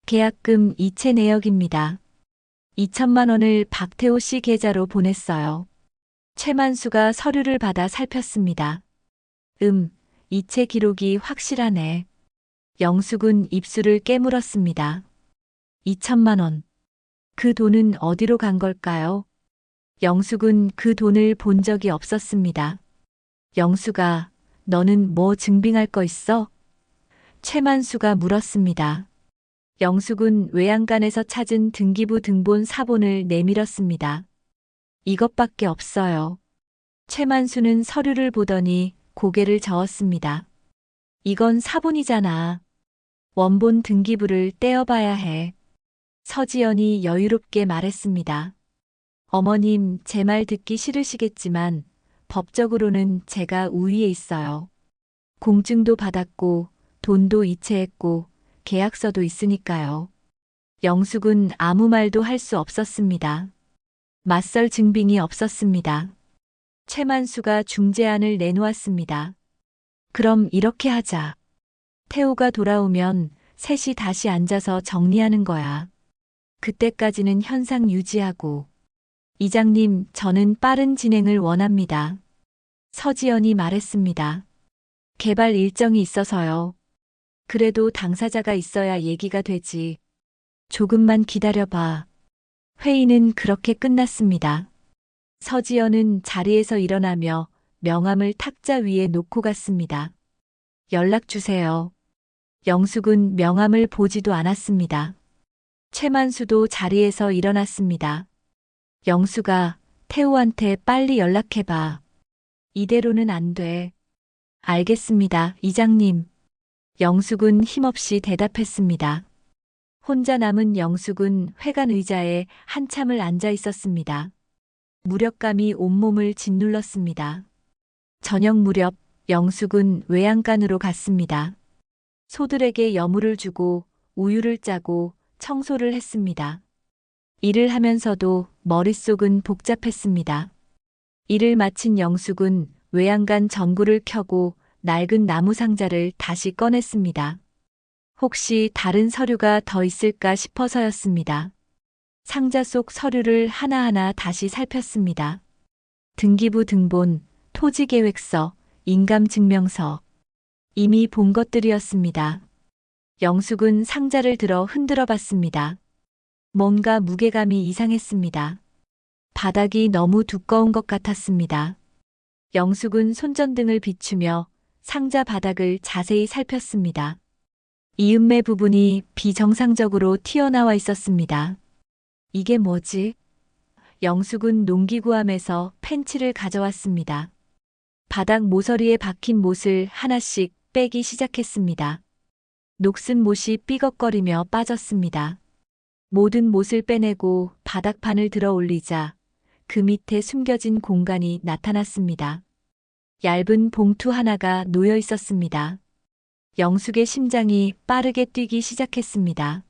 계약금 이체 내역입니다. 2천만 원을 박태호 씨 계좌로 보냈어요. 최만수가 서류를 받아 살폈습니다. 이체 기록이 확실하네. 영숙은 입술을 깨물었습니다. 2천만 원. 그 돈은 어디로 간 걸까요? 영숙은 그 돈을 본 적이 없었습니다. 영숙아, 너는 뭐 증빙할 거 있어? 최만수가 물었습니다. 영숙은 외양간에서 찾은 등기부 등본 사본을 내밀었습니다. 이것밖에 없어요. 최만수는 서류를 보더니 고개를 저었습니다. 이건 사본이잖아. 원본 등기부를 떼어봐야 해. 서지연이 여유롭게 말했습니다. 어머님, 제 말 듣기 싫으시겠지만 법적으로는 제가 우위에 있어요. 공증도 받았고 돈도 이체했고 계약서도 있으니까요. 영숙은 아무 말도 할 수 없었습니다. 맞설 증빙이 없었습니다. 최만수가 중재안을 내놓았습니다. 그럼 이렇게 하자. 태호가 돌아오면 셋이 다시 앉아서 정리하는 거야. 그때까지는 현상 유지하고. 이장님, 저는 빠른 진행을 원합니다. 서지연이 말했습니다. 개발 일정이 있어서요. 그래도 당사자가 있어야 얘기가 되지. 조금만 기다려봐. 회의는 그렇게 끝났습니다. 서지연은 자리에서 일어나며 명함을 탁자 위에 놓고 갔습니다. 연락 주세요. 영숙은 명함을 보지도 않았습니다. 최만수도 자리에서 일어났습니다. 영숙아, 태호한테 빨리 연락해봐. 이대로는 안 돼. 알겠습니다, 이장님. 영숙은 힘없이 대답했습니다. 혼자 남은 영숙은 회관 의자에 한참을 앉아 있었습니다. 무력감이 온몸을 짓눌렀습니다. 저녁 무렵 영숙은 외양간으로 갔습니다. 소들에게 여물을 주고 우유를 짜고 청소를 했습니다. 일을 하면서도 머릿속은 복잡했습니다. 일을 마친 영숙은 외양간 전구를 켜고 낡은 나무 상자를 다시 꺼냈습니다. 혹시 다른 서류가 더 있을까 싶어서였습니다. 상자 속 서류를 하나하나 다시 살폈습니다. 등기부 등본, 토지계획서, 인감증명서. 이미 본 것들이었습니다. 영숙은 상자를 들어 흔들어 봤습니다. 뭔가 무게감이 이상했습니다. 바닥이 너무 두꺼운 것 같았습니다. 영숙은 손전등을 비추며 상자 바닥을 자세히 살폈습니다. 이음매 부분이 비정상적으로 튀어나와 있었습니다. 이게 뭐지? 영숙은 농기구함에서 펜치를 가져왔습니다. 바닥 모서리에 박힌 못을 하나씩 빼기 시작했습니다. 녹슨 못이 삐걱거리며 빠졌습니다. 모든 못을 빼내고 바닥판을 들어 올리자 그 밑에 숨겨진 공간이 나타났습니다. 얇은 봉투 하나가 놓여 있었습니다. 영숙의 심장이 빠르게 뛰기 시작했습니다.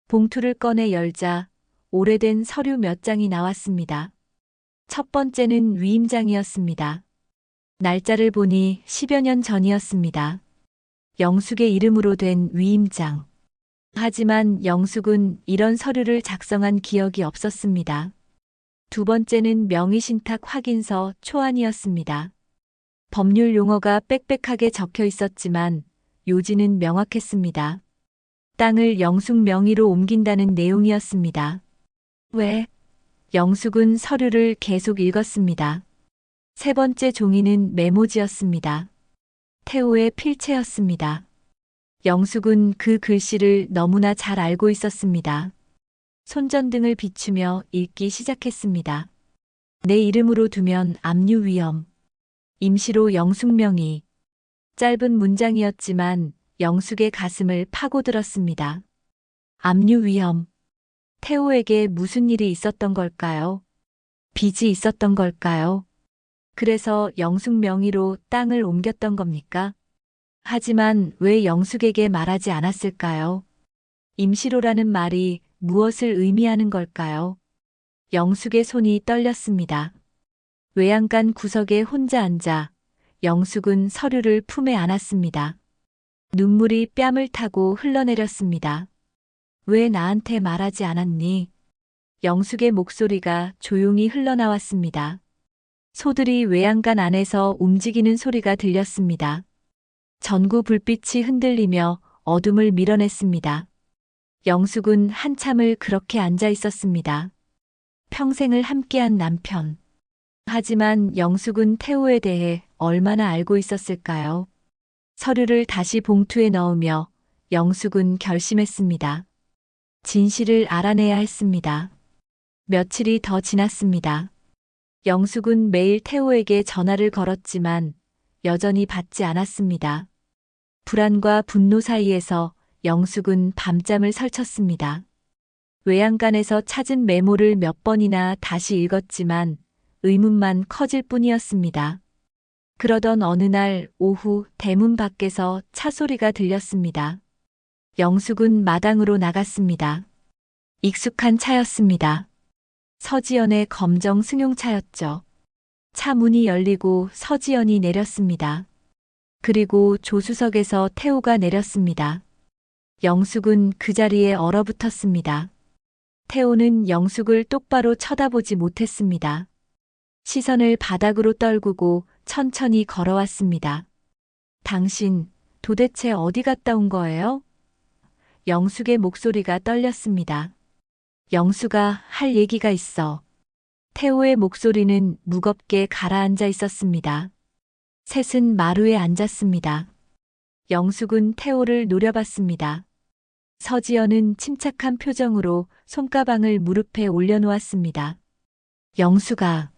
봉투를 꺼내 열자 오래된 서류 몇 장이 나왔습니다. 첫 번째는 위임장이었습니다. 날짜를 보니 10여 년 전이었습니다. 영숙의 이름으로 된 위임장. 하지만 영숙은 이런 서류를 작성한 기억이 없었습니다. 두 번째는 명의신탁 확인서 초안이었습니다. 법률 용어가 빽빽하게 적혀 있었지만 요지는 명확했습니다. 땅을 영숙 명의로 옮긴다는 내용이었습니다. 왜? 영숙은 서류를 계속 읽었습니다. 세 번째 종이는 메모지였습니다. 태호의 필체였습니다. 영숙은 그 글씨를 너무나 잘 알고 있었습니다. 손전등을 비추며 읽기 시작했습니다. 내 이름으로 두면 압류 위험. 임시로 영숙 명의. 짧은 문장이었지만 영숙의 가슴을 파고들었습니다. 압류 위험. 태호에게 무슨 일이 있었던 걸까요? 빚이 있었던 걸까요? 그래서 영숙 명의로 땅을 옮겼던 겁니까? 하지만 왜 영숙에게 말하지 않았을까요? 임시로라는 말이 무엇을 의미하는 걸까요? 영숙의 손이 떨렸습니다. 외양간 구석에 혼자 앉아 영숙은 서류를 품에 안았습니다. 눈물이 뺨을 타고 흘러내렸습니다. 왜 나한테 말하지 않았니? 영숙의 목소리가 조용히 흘러나왔습니다. 소들이 외양간 안에서 움직이는 소리가 들렸습니다. 전구 불빛이 흔들리며 어둠을 밀어냈습니다. 영숙은 한참을 그렇게 앉아 있었습니다. 평생을 함께한 남편. 하지만 영숙은 태호에 대해 얼마나 알고 있었을까요? 서류를 다시 봉투에 넣으며 영숙은 결심했습니다. 진실을 알아내야 했습니다. 며칠이 더 지났습니다. 영숙은 매일 태호에게 전화를 걸었지만 여전히 받지 않았습니다. 불안과 분노 사이에서 영숙은 밤잠을 설쳤습니다. 외양간에서 찾은 메모를 몇 번이나 다시 읽었지만 의문만 커질 뿐이었습니다. 그러던 어느 날 오후 대문 밖에서 차 소리가 들렸습니다. 영숙은 마당으로 나갔습니다. 익숙한 차였습니다. 서지연의 검정 승용차였죠. 차 문이 열리고 서지연이 내렸습니다. 그리고 조수석에서 태호가 내렸습니다. 영숙은 그 자리에 얼어붙었습니다. 태호는 영숙을 똑바로 쳐다보지 못했습니다. 시선을 바닥으로 떨구고 천천히 걸어왔습니다. 당신 도대체 어디 갔다 온 거예요? 영숙의 목소리가 떨렸습니다. 영숙아, 할 얘기가 있어. 태호의 목소리는 무겁게 가라앉아 있었습니다. 셋은 마루에 앉았습니다. 영숙은 태호를 노려봤습니다. 서지연은 침착한 표정으로 손가방을 무릎에 올려놓았습니다. 영숙아.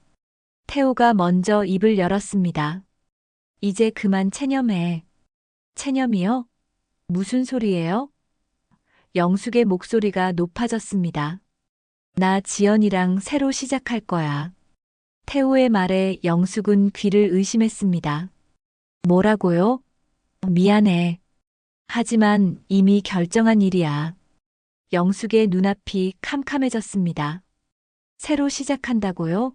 태호가 먼저 입을 열었습니다. 이제 그만 체념해. 체념이요? 무슨 소리예요? 영숙의 목소리가 높아졌습니다. 나 지연이랑 새로 시작할 거야. 태호의 말에 영숙은 귀를 의심했습니다. 뭐라고요? 미안해. 하지만 이미 결정한 일이야. 영숙의 눈앞이 캄캄해졌습니다. 새로 시작한다고요?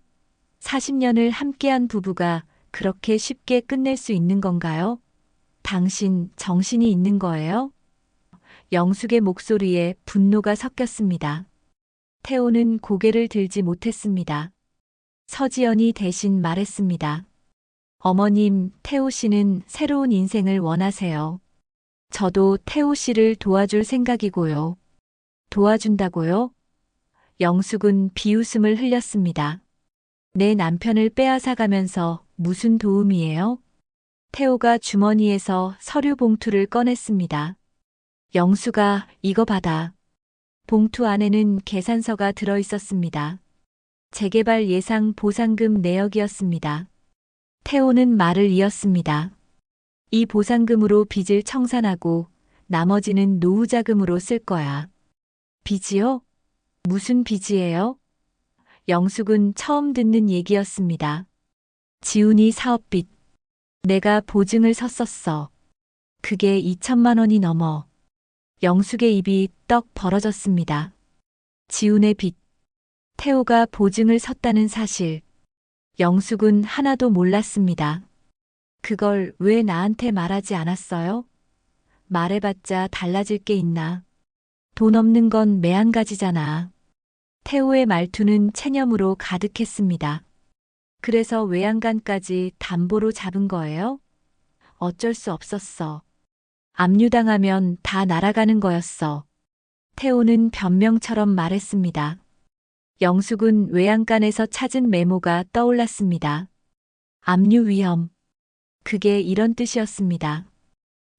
40년을 함께한 부부가 그렇게 쉽게 끝낼 수 있는 건가요? 당신 정신이 있는 거예요? 영숙의 목소리에 분노가 섞였습니다. 태호는 고개를 들지 못했습니다. 서지연이 대신 말했습니다. 어머님, 태호 씨는 새로운 인생을 원하세요. 저도 태호 씨를 도와줄 생각이고요. 도와준다고요? 영숙은 비웃음을 흘렸습니다. 내 남편을 빼앗아가면서 무슨 도움이에요? 태호가 주머니에서 서류 봉투를 꺼냈습니다. 영숙아, 이거 받아. 봉투 안에는 계산서가 들어 있었습니다. 재개발 예상 보상금 내역이었습니다. 태호는 말을 이었습니다. 이 보상금으로 빚을 청산하고 나머지는 노후 자금으로 쓸 거야. 빚이요? 무슨 빚이에요? 영숙은 처음 듣는 얘기였습니다. 지훈이 사업빚. 내가 보증을 섰었어. 그게 2천만 원이 넘어. 영숙의 입이 떡 벌어졌습니다. 지훈의 빚. 태호가 보증을 섰다는 사실. 영숙은 하나도 몰랐습니다. 그걸 왜 나한테 말하지 않았어요? 말해봤자 달라질 게 있나? 돈 없는 건 매한가지잖아. 태호의 말투는 체념으로 가득했습니다. 그래서 외양간까지 담보로 잡은 거예요? 어쩔 수 없었어. 압류당하면 다 날아가는 거였어. 태호는 변명처럼 말했습니다. 영숙은 외양간에서 찾은 메모가 떠올랐습니다. 압류 위험. 그게 이런 뜻이었습니다.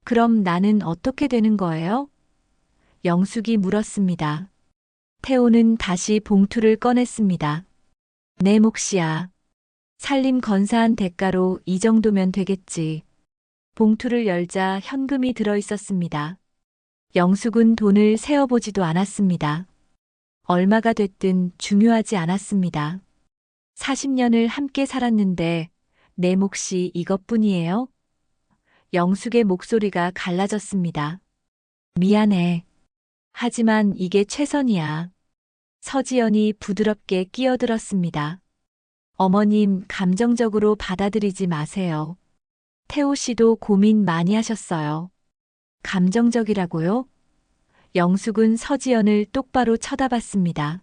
그럼 나는 어떻게 되는 거예요? 영숙이 물었습니다. 태호는 다시 봉투를 꺼냈습니다. 내 몫이야. 살림 건사한 대가로 이 정도면 되겠지. 봉투를 열자 현금이 들어 있었습니다. 영숙은 돈을 세어보지도 않았습니다. 얼마가 됐든 중요하지 않았습니다. 40년을 함께 살았는데 내 몫이 이것뿐이에요? 영숙의 목소리가 갈라졌습니다. 미안해. 하지만 이게 최선이야. 서지연이 부드럽게 끼어들었습니다. 어머님, 감정적으로 받아들이지 마세요. 태호 씨도 고민 많이 하셨어요. 감정적이라고요? 영숙은 서지연을 똑바로 쳐다봤습니다.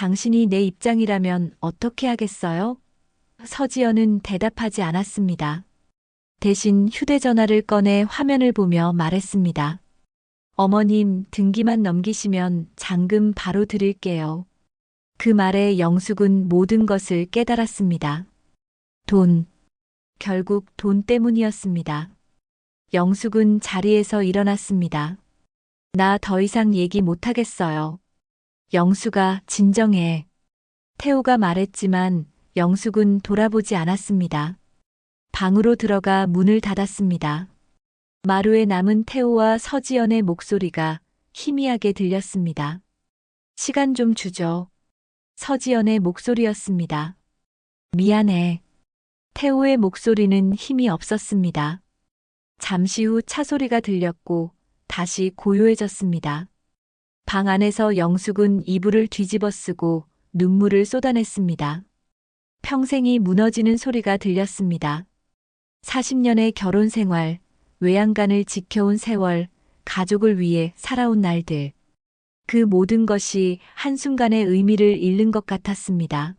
당신이 내 입장이라면 어떻게 하겠어요? 서지연은 대답하지 않았습니다. 대신 휴대전화를 꺼내 화면을 보며 말했습니다. 어머님, 등기만 넘기시면 잔금 바로 드릴게요. 그 말에 영숙은 모든 것을 깨달았습니다. 돈. 결국 돈 때문이었습니다. 영숙은 자리에서 일어났습니다. 나 더 이상 얘기 못하겠어요. 영숙아, 진정해. 태호가 말했지만 영숙은 돌아보지 않았습니다. 방으로 들어가 문을 닫았습니다. 마루에 남은 태호와 서지연의 목소리가 희미하게 들렸습니다. 시간 좀 주죠. 서지연의 목소리였습니다. 미안해. 태호의 목소리는 힘이 없었습니다. 잠시 후 차 소리가 들렸고 다시 고요해졌습니다. 방 안에서 영숙은 이불을 뒤집어 쓰고 눈물을 쏟아냈습니다. 평생이 무너지는 소리가 들렸습니다. 40년의 결혼 생활, 외양간을 지켜온 세월, 가족을 위해 살아온 날들. 그 모든 것이 한순간에 의미를 잃는 것 같았습니다.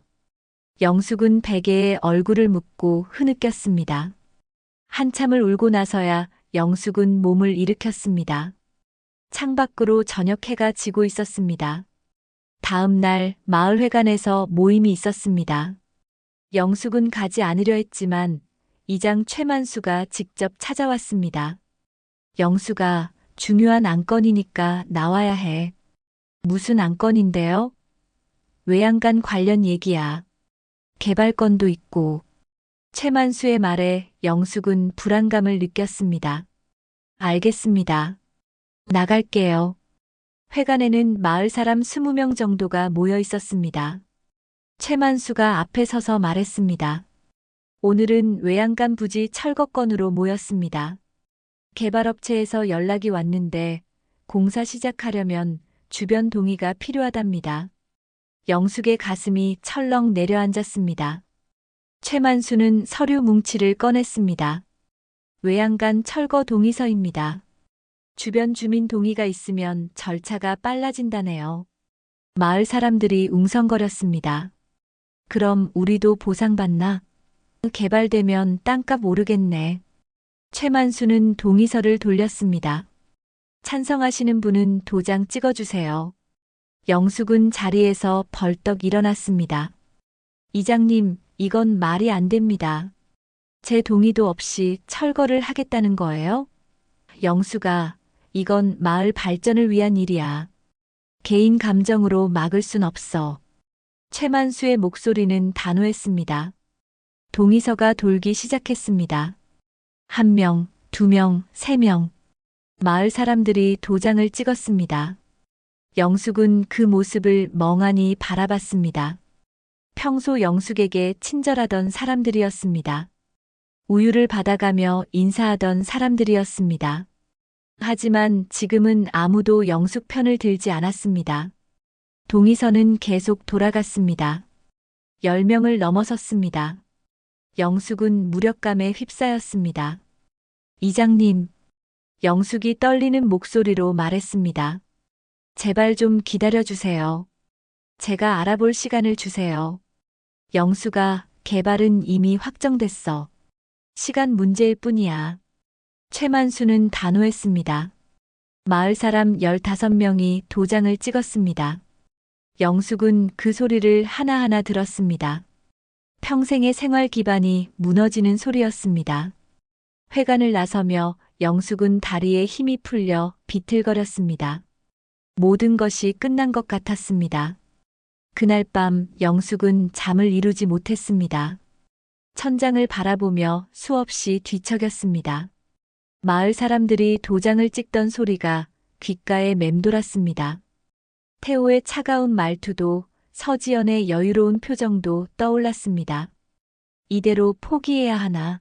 영숙은 베개에 얼굴을 묻고 흐느꼈습니다. 한참을 울고 나서야 영숙은 몸을 일으켰습니다. 창밖으로 저녁 해가 지고 있었습니다. 다음 날 마을회관에서 모임이 있었습니다. 영숙은 가지 않으려 했지만 이장 최만수가 직접 찾아왔습니다. 영숙아, 중요한 안건이니까 나와야 해. 무슨 안건인데요? 외양간 관련 얘기야. 개발건도 있고. 최만수의 말에 영숙은 불안감을 느꼈습니다. 알겠습니다. 나갈게요. 회관에는 마을 사람 20명 정도가 모여 있었습니다. 최만수가 앞에 서서 말했습니다. 오늘은 외양간 부지 철거건으로 모였습니다. 개발업체에서 연락이 왔는데 공사 시작하려면 주변 동의가 필요하답니다. 영숙의 가슴이 철렁 내려앉았습니다. 최만수는 서류 뭉치를 꺼냈습니다. 외양간 철거 동의서입니다. 주변 주민 동의가 있으면 절차가 빨라진다네요. 마을 사람들이 웅성거렸습니다. 그럼 우리도 보상받나? 개발되면 땅값 오르겠네. 최만수는 동의서를 돌렸습니다. 찬성하시는 분은 도장 찍어주세요. 영숙은 자리에서 벌떡 일어났습니다. 이장님, 이건 말이 안 됩니다. 제 동의도 없이 철거를 하겠다는 거예요? 영숙아, 이건 마을 발전을 위한 일이야. 개인 감정으로 막을 순 없어. 최만수의 목소리는 단호했습니다. 동의서가 돌기 시작했습니다. 1명, 2명, 3명. 마을 사람들이 도장을 찍었습니다. 영숙은 그 모습을 멍하니 바라봤습니다. 평소 영숙에게 친절하던 사람들이었습니다. 우유를 받아가며 인사하던 사람들이었습니다. 하지만 지금은 아무도 영숙 편을 들지 않았습니다. 동의서는 계속 돌아갔습니다. 10명을 넘어섰습니다. 영숙은 무력감에 휩싸였습니다. 이장님, 영숙이 떨리는 목소리로 말했습니다. 제발 좀 기다려주세요. 제가 알아볼 시간을 주세요. 영숙아, 개발은 이미 확정됐어. 시간 문제일 뿐이야. 최만수는 단호했습니다. 마을 사람 15명이 도장을 찍었습니다. 영숙은 그 소리를 하나하나 들었습니다. 평생의 생활 기반이 무너지는 소리였습니다. 회관을 나서며 영숙은 다리에 힘이 풀려 비틀거렸습니다. 모든 것이 끝난 것 같았습니다. 그날 밤 영숙은 잠을 이루지 못했습니다. 천장을 바라보며 수없이 뒤척였습니다. 마을 사람들이 도장을 찍던 소리가 귓가에 맴돌았습니다. 태호의 차가운 말투도 서지연의 여유로운 표정도 떠올랐습니다. 이대로 포기해야 하나?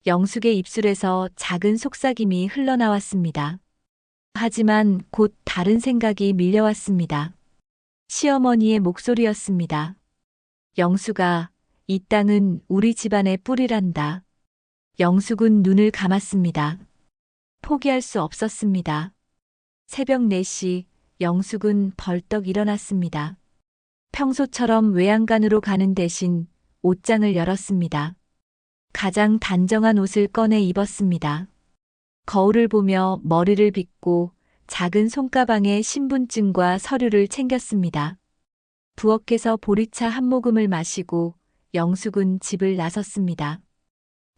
영숙의 입술에서 작은 속삭임이 흘러나왔습니다. 하지만 곧 다른 생각이 밀려왔습니다. 시어머니의 목소리였습니다. 영숙아, 이 땅은 우리 집안의 뿌리란다. 영숙은 눈을 감았습니다. 포기할 수 없었습니다. 새벽 4시 영숙은 벌떡 일어났습니다. 평소처럼 외양간으로 가는 대신 옷장을 열었습니다. 가장 단정한 옷을 꺼내 입었습니다. 거울을 보며 머리를 빗고 작은 손가방에 신분증과 서류를 챙겼습니다. 부엌에서 보리차 한 모금을 마시고 영숙은 집을 나섰습니다.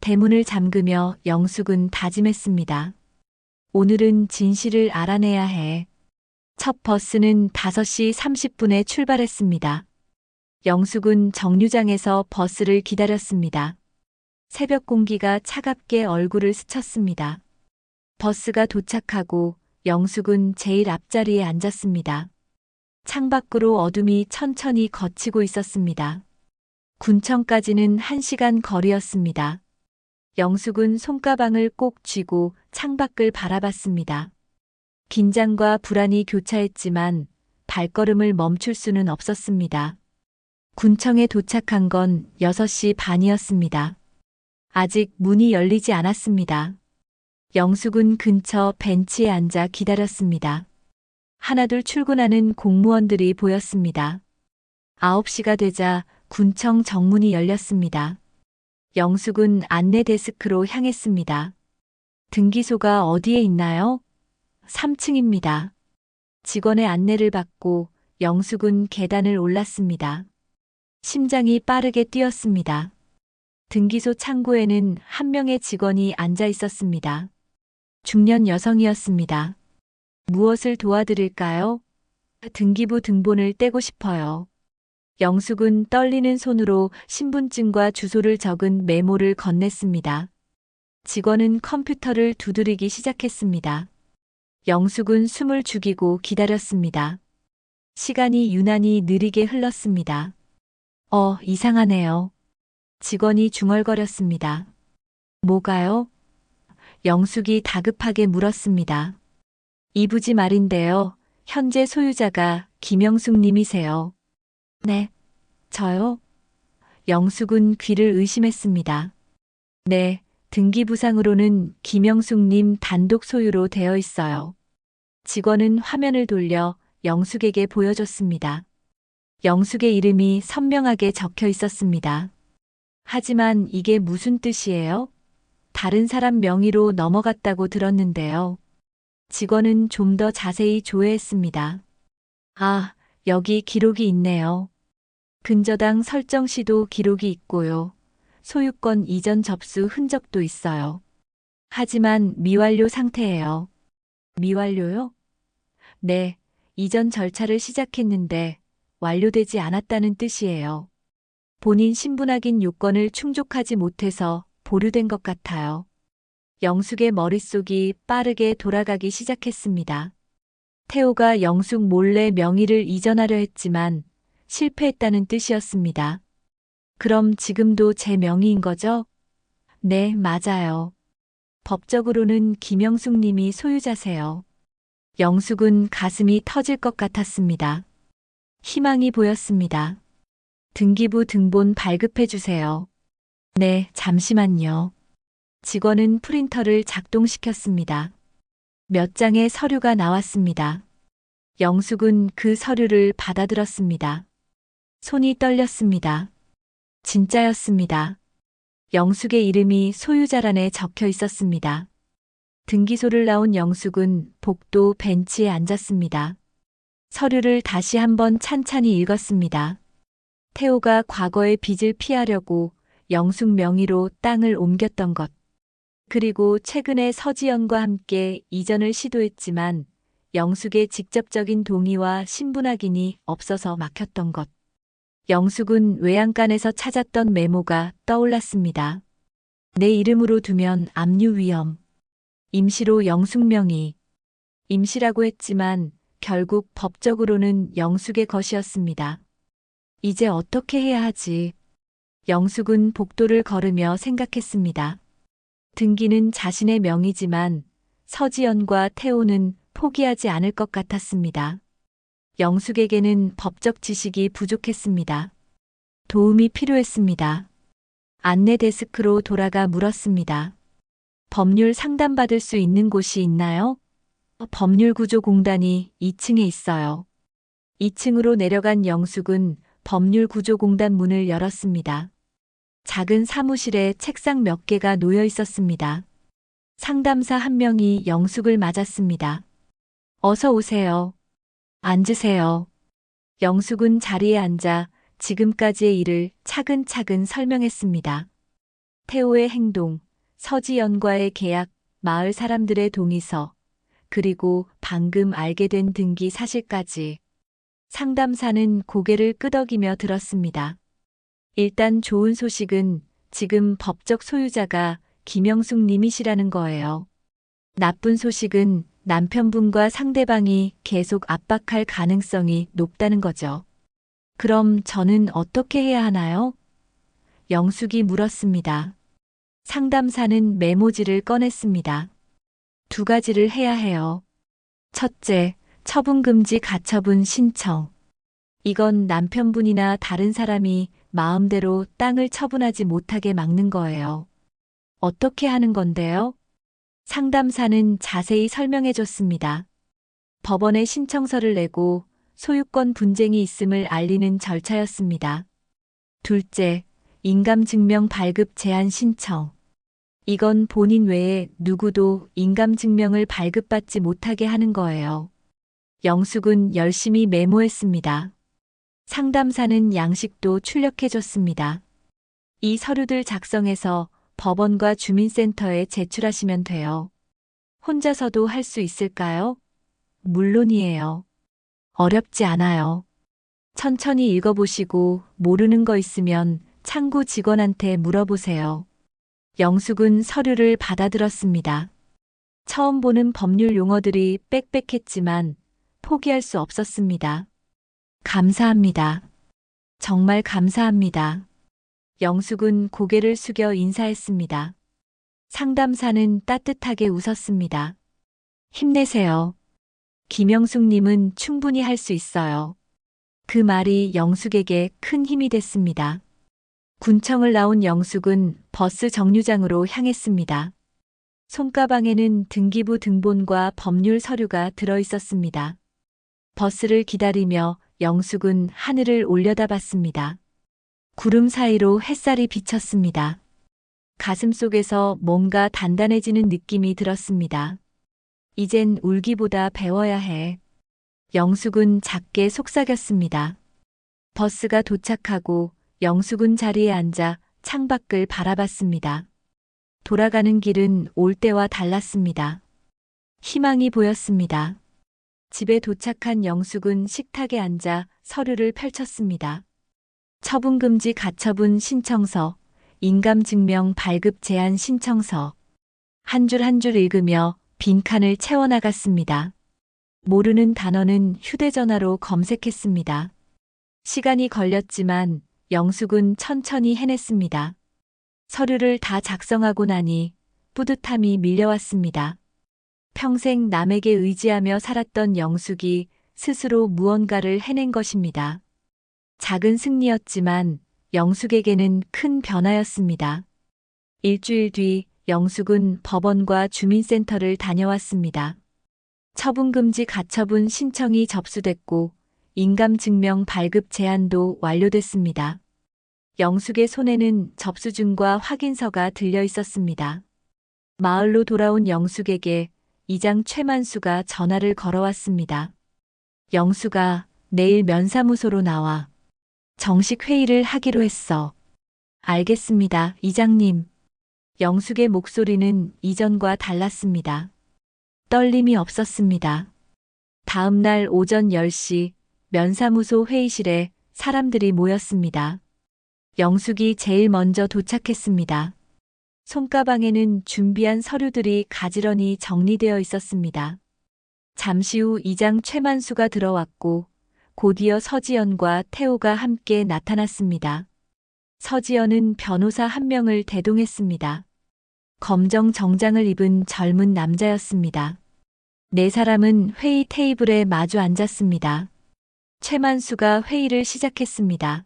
대문을 잠그며 영숙은 다짐했습니다. 오늘은 진실을 알아내야 해. 첫 버스는 5시 30분에 출발했습니다. 영숙은 정류장에서 버스를 기다렸습니다. 새벽 공기가 차갑게 얼굴을 스쳤습니다. 버스가 도착하고 영숙은 제일 앞자리에 앉았습니다. 창밖으로 어둠이 천천히 걷히고 있었습니다. 군청까지는 1시간 거리였습니다. 영숙은 손가방을 꼭 쥐고 창밖을 바라봤습니다. 긴장과 불안이 교차했지만 발걸음을 멈출 수는 없었습니다. 군청에 도착한 건 6시 반이었습니다. 아직 문이 열리지 않았습니다. 영숙은 근처 벤치에 앉아 기다렸습니다. 하나둘 출근하는 공무원들이 보였습니다. 9시가 되자 군청 정문이 열렸습니다. 영숙은 안내 데스크로 향했습니다. 등기소가 어디에 있나요? 3층입니다. 직원의 안내를 받고 영숙은 계단을 올랐습니다. 심장이 빠르게 뛰었습니다. 등기소 창고에는 한 명의 직원이 앉아 있었습니다. 중년 여성이었습니다. 무엇을 도와드릴까요? 등기부 등본을 떼고 싶어요. 영숙은 떨리는 손으로 신분증과 주소를 적은 메모를 건넸습니다. 직원은 컴퓨터를 두드리기 시작했습니다. 영숙은 숨을 죽이고 기다렸습니다. 시간이 유난히 느리게 흘렀습니다. 이상하네요. 직원이 중얼거렸습니다. 뭐가요? 영숙이 다급하게 물었습니다. 이부지 말인데요. 현재 소유자가 김영숙 님이세요. 네, 저요? 영숙은 귀를 의심했습니다. 네, 등기부상으로는 김영숙 님 단독 소유로 되어 있어요. 직원은 화면을 돌려 영숙에게 보여줬습니다. 영숙의 이름이 선명하게 적혀 있었습니다. 하지만 이게 무슨 뜻이에요? 다른 사람 명의로 넘어갔다고 들었는데요. 직원은 좀 더 자세히 조회했습니다. 아, 여기 기록이 있네요. 근저당 설정 시도 기록이 있고요. 소유권 이전 접수 흔적도 있어요. 하지만 미완료 상태예요. 미완료요? 네, 이전 절차를 시작했는데 완료되지 않았다는 뜻이에요. 본인 신분 확인 요건을 충족하지 못해서 보류된 것 같아요. 영숙의 머릿속이 빠르게 돌아가기 시작했습니다. 태호가 영숙 몰래 명의를 이전하려 했지만 실패했다는 뜻이었습니다. 그럼 지금도 제 명의인 거죠? 네, 맞아요. 법적으로는 김영숙 님이 소유자세요. 영숙은 가슴이 터질 것 같았습니다. 희망이 보였습니다. 등기부 등본 발급해 주세요. 네, 잠시만요. 직원은 프린터를 작동시켰습니다. 몇 장의 서류가 나왔습니다. 영숙은 그 서류를 받아들었습니다. 손이 떨렸습니다. 진짜였습니다. 영숙의 이름이 소유자란에 적혀 있었습니다. 등기소를 나온 영숙은 복도 벤치에 앉았습니다. 서류를 다시 한번 찬찬히 읽었습니다. 태호가 과거의 빚을 피하려고 영숙 명의로 땅을 옮겼던 것. 그리고 최근에 서지연과 함께 이전을 시도했지만 영숙의 직접적인 동의와 신분 확인이 없어서 막혔던 것. 영숙은 외양간에서 찾았던 메모가 떠올랐습니다. 내 이름으로 두면 압류 위험. 임시로 영숙 명의. 임시라고 했지만 결국 법적으로는 영숙의 것이었습니다. 이제 어떻게 해야 하지? 영숙은 복도를 걸으며 생각했습니다. 등기는 자신의 명의지만 서지연과 태호는 포기하지 않을 것 같았습니다. 영숙에게는 법적 지식이 부족했습니다. 도움이 필요했습니다. 안내 데스크로 돌아가 물었습니다. 법률 상담받을 수 있는 곳이 있나요? 법률구조공단이 2층에 있어요. 2층으로 내려간 영숙은 법률구조공단 문을 열었습니다. 작은 사무실에 책상 몇 개가 놓여 있었습니다. 상담사 한 명이 영숙을 맞았습니다. 어서 오세요. 앉으세요. 영숙은 자리에 앉아 지금까지의 일을 차근차근 설명했습니다. 태호의 행동, 서지연과의 계약, 마을 사람들의 동의서, 그리고 방금 알게 된 등기 사실까지. 상담사는 고개를 끄덕이며 들었습니다. 일단 좋은 소식은 지금 법적 소유자가 김영숙 님이시라는 거예요. 나쁜 소식은 남편분과 상대방이 계속 압박할 가능성이 높다는 거죠. 그럼 저는 어떻게 해야 하나요? 영숙이 물었습니다. 상담사는 메모지를 꺼냈습니다. 2가지를 해야 해요. 첫째, 처분금지 가처분 신청. 이건 남편분이나 다른 사람이 마음대로 땅을 처분하지 못하게 막는 거예요. 어떻게 하는 건데요? 상담사는 자세히 설명해 줬습니다. 법원에 신청서를 내고 소유권 분쟁이 있음을 알리는 절차였습니다. 둘째, 인감증명 발급 제한 신청. 이건 본인 외에 누구도 인감증명을 발급받지 못하게 하는 거예요. 영숙은 열심히 메모했습니다. 상담사는 양식도 출력해줬습니다. 이 서류들 작성해서 법원과 주민센터에 제출하시면 돼요. 혼자서도 할 수 있을까요? 물론이에요. 어렵지 않아요. 천천히 읽어보시고 모르는 거 있으면 창구 직원한테 물어보세요. 영숙은 서류를 받아들었습니다. 처음 보는 법률 용어들이 빽빽했지만 포기할 수 없었습니다. 감사합니다. 정말 감사합니다. 영숙은 고개를 숙여 인사했습니다. 상담사는 따뜻하게 웃었습니다. 힘내세요. 김영숙님은 충분히 할 수 있어요. 그 말이 영숙에게 큰 힘이 됐습니다. 군청을 나온 영숙은 버스 정류장으로 향했습니다. 손가방에는 등기부 등본과 법률 서류가 들어 있었습니다. 버스를 기다리며 영숙은 하늘을 올려다봤습니다. 구름 사이로 햇살이 비쳤습니다. 가슴 속에서 뭔가 단단해지는 느낌이 들었습니다. 이젠 울기보다 배워야 해. 영숙은 작게 속삭였습니다. 버스가 도착하고 영숙은 자리에 앉아 창밖을 바라봤습니다. 돌아가는 길은 올 때와 달랐습니다. 희망이 보였습니다. 집에 도착한 영숙은 식탁에 앉아 서류를 펼쳤습니다. 처분금지 가처분 신청서, 인감증명 발급 제한 신청서. 한 줄 한 줄 읽으며 빈칸을 채워나갔습니다. 모르는 단어는 휴대전화로 검색했습니다. 시간이 걸렸지만 영숙은 천천히 해냈습니다. 서류를 다 작성하고 나니 뿌듯함이 밀려왔습니다. 평생 남에게 의지하며 살았던 영숙이 스스로 무언가를 해낸 것입니다. 작은 승리였지만 영숙에게는 큰 변화였습니다. 일주일 뒤 영숙은 법원과 주민센터를 다녀왔습니다. 처분금지 가처분 신청이 접수됐고 인감증명 발급 제한도 완료됐습니다. 영숙의 손에는 접수증과 확인서가 들려 있었습니다. 마을로 돌아온 영숙에게 이장 최만수가 전화를 걸어왔습니다. 영숙아, 내일 면사무소로 나와. 정식 회의를 하기로 했어. 알겠습니다, 이장님. 영숙의 목소리는 이전과 달랐습니다. 떨림이 없었습니다. 다음 날 오전 10시 면사무소 회의실에 사람들이 모였습니다. 영숙이 제일 먼저 도착했습니다. 손가방에는 준비한 서류들이 가지런히 정리되어 있었습니다. 잠시 후 이장 최만수가 들어왔고 곧이어 서지연과 태호가 함께 나타났습니다. 서지연은 변호사 한 명을 대동했습니다. 검정 정장을 입은 젊은 남자였습니다. 4사람은 회의 테이블에 마주 앉았습니다. 최만수가 회의를 시작했습니다.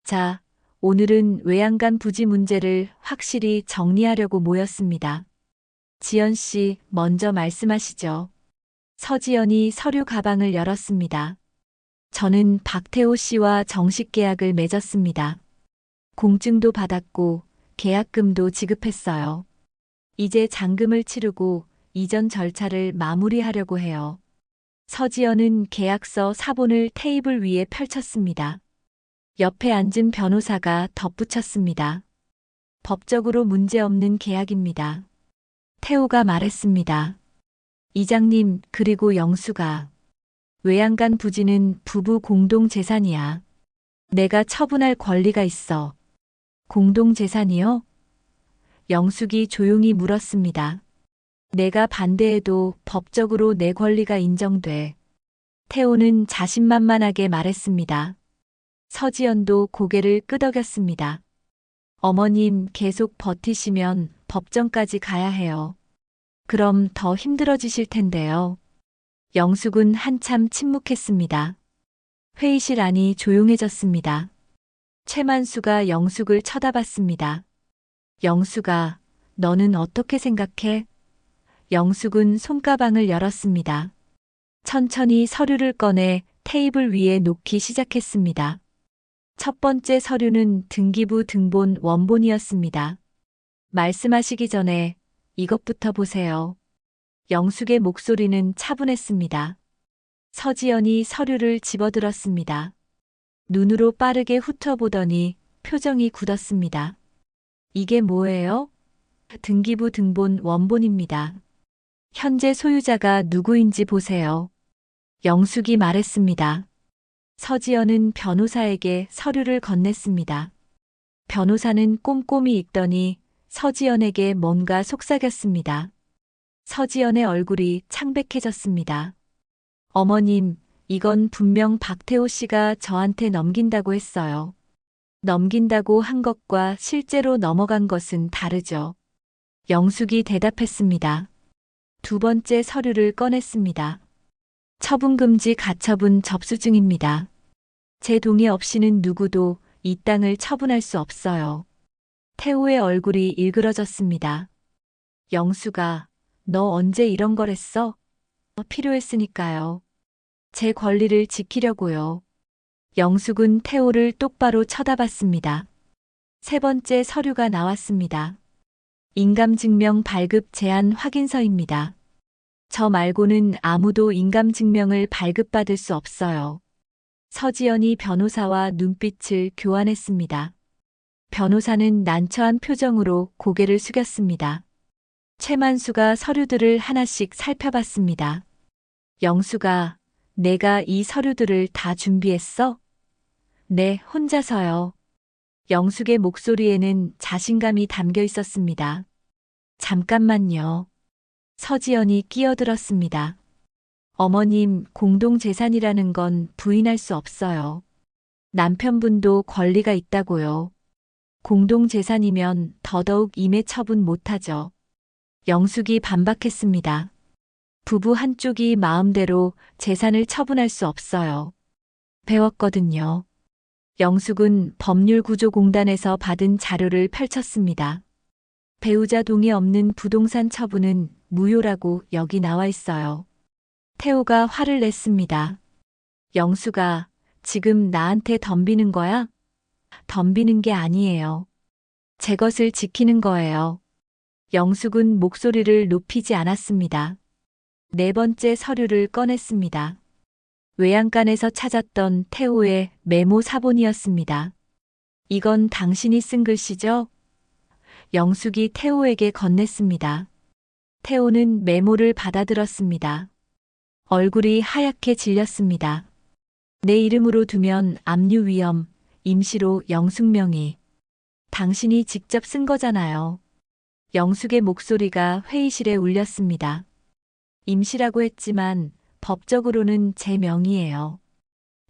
자, 오늘은 외양간 부지 문제를 확실히 정리하려고 모였습니다. 지연 씨, 먼저 말씀하시죠. 서지연이 서류 가방을 열었습니다. 저는 박태호 씨와 정식 계약을 맺었습니다. 공증도 받았고 계약금도 지급했어요. 이제 잔금을 치르고 이전 절차를 마무리하려고 해요. 서지연은 계약서 사본을 테이블 위에 펼쳤습니다. 옆에 앉은 변호사가 덧붙였습니다. 법적으로 문제없는 계약입니다. 태호가 말했습니다. 이장님, 그리고 영수가. 외양간 부지는 부부 공동 재산이야. 내가 처분할 권리가 있어. 공동 재산이요? 영숙이 조용히 물었습니다. 내가 반대해도 법적으로 내 권리가 인정돼. 태호는 자신만만하게 말했습니다. 서지연도 고개를 끄덕였습니다. 어머님 계속 버티시면 법정까지 가야 해요. 그럼 더 힘들어지실 텐데요. 영숙은 한참 침묵했습니다. 회의실 안이 조용해졌습니다. 최만수가 영숙을 쳐다봤습니다. 영숙아, 너는 어떻게 생각해? 영숙은 손가방을 열었습니다. 천천히 서류를 꺼내 테이블 위에 놓기 시작했습니다. 첫 번째 서류는 등기부 등본 원본이었습니다. 말씀하시기 전에 이것부터 보세요. 영숙의 목소리는 차분했습니다. 서지연이 서류를 집어들었습니다. 눈으로 빠르게 훑어보더니 표정이 굳었습니다. 이게 뭐예요? 등기부 등본 원본입니다. 현재 소유자가 누구인지 보세요. 영숙이 말했습니다. 서지연은 변호사에게 서류를 건넸습니다. 변호사는 꼼꼼히 읽더니 서지연에게 뭔가 속삭였습니다. 서지연의 얼굴이 창백해졌습니다. 어머님, 이건 분명 박태호 씨가 저한테 넘긴다고 했어요. 넘긴다고 한 것과 실제로 넘어간 것은 다르죠. 영숙이 대답했습니다. 두 번째 서류를 꺼냈습니다. 처분금지 가처분 접수 중입니다. 제 동의 없이는 누구도 이 땅을 처분할 수 없어요. 태호의 얼굴이 일그러졌습니다. 영숙아, 너 언제 이런 걸 했어? 필요했으니까요. 제 권리를 지키려고요. 영숙은 태호를 똑바로 쳐다봤습니다. 세 번째 서류가 나왔습니다. 인감증명 발급 제한 확인서입니다. 저 말고는 아무도 인감증명을 발급받을 수 없어요. 서지연이 변호사와 눈빛을 교환했습니다. 변호사는 난처한 표정으로 고개를 숙였습니다. 최만수가 서류들을 하나씩 살펴봤습니다. 영수가, 내가 이 서류들을 다 준비했어? 네, 혼자서요. 영숙의 목소리에는 자신감이 담겨 있었습니다. 잠깐만요. 서지연이 끼어들었습니다. 어머님, 공동재산이라는 건 부인할 수 없어요. 남편분도 권리가 있다고요. 공동재산이면 더더욱 임해 처분 못하죠. 영숙이 반박했습니다. 부부 한쪽이 마음대로 재산을 처분할 수 없어요. 배웠거든요. 영숙은 법률구조공단에서 받은 자료를 펼쳤습니다. 배우자 동의 없는 부동산 처분은 무효라고 여기 나와 있어요. 태호가 화를 냈습니다. 영숙아, 지금 나한테 덤비는 거야? 덤비는 게 아니에요. 제 것을 지키는 거예요. 영숙은 목소리를 높이지 않았습니다. 네 번째 서류를 꺼냈습니다. 외양간에서 찾았던 태호의 메모 사본이었습니다. 이건 당신이 쓴 글씨죠? 영숙이 태호에게 건넸습니다. 태호는 메모를 받아들었습니다. 얼굴이 하얗게 질렸습니다. 내 이름으로 두면 압류 위험, 임시로 영숙명의. 당신이 직접 쓴 거잖아요. 영숙의 목소리가 회의실에 울렸습니다. 임시라고 했지만 법적으로는 제 명의예요.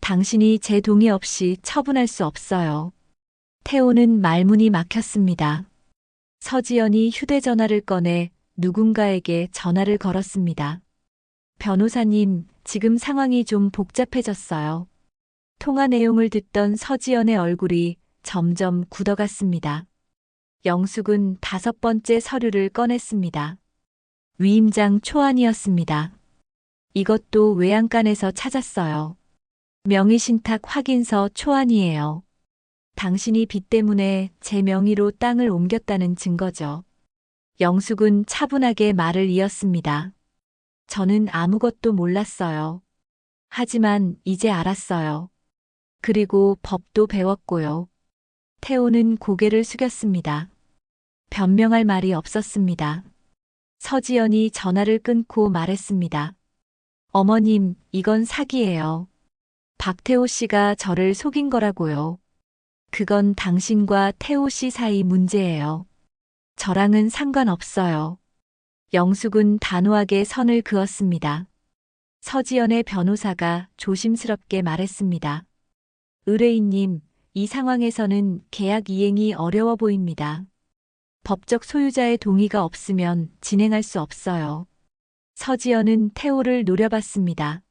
당신이 제 동의 없이 처분할 수 없어요. 태호는 말문이 막혔습니다. 서지연이 휴대전화를 꺼내 누군가에게 전화를 걸었습니다. 변호사님, 지금 상황이 좀 복잡해졌어요. 통화 내용을 듣던 서지연의 얼굴이 점점 굳어갔습니다. 영숙은 다섯 번째 서류를 꺼냈습니다. 위임장 초안이었습니다. 이것도 외양간에서 찾았어요. 명의신탁 확인서 초안이에요. 당신이 빚 때문에 제 명의로 땅을 옮겼다는 증거죠. 영숙은 차분하게 말을 이었습니다. 저는 아무것도 몰랐어요. 하지만 이제 알았어요. 그리고 법도 배웠고요. 태호는 고개를 숙였습니다. 변명할 말이 없었습니다. 서지연이 전화를 끊고 말했습니다. 어머님, 이건 사기예요. 박태호 씨가 저를 속인 거라고요. 그건 당신과 태호 씨 사이 문제예요. 저랑은 상관없어요. 영숙은 단호하게 선을 그었습니다. 서지연의 변호사가 조심스럽게 말했습니다. 의뢰인님, 이 상황에서는 계약 이행이 어려워 보입니다. 법적 소유자의 동의가 없으면 진행할 수 없어요. 서지연은 태호를 노려봤습니다.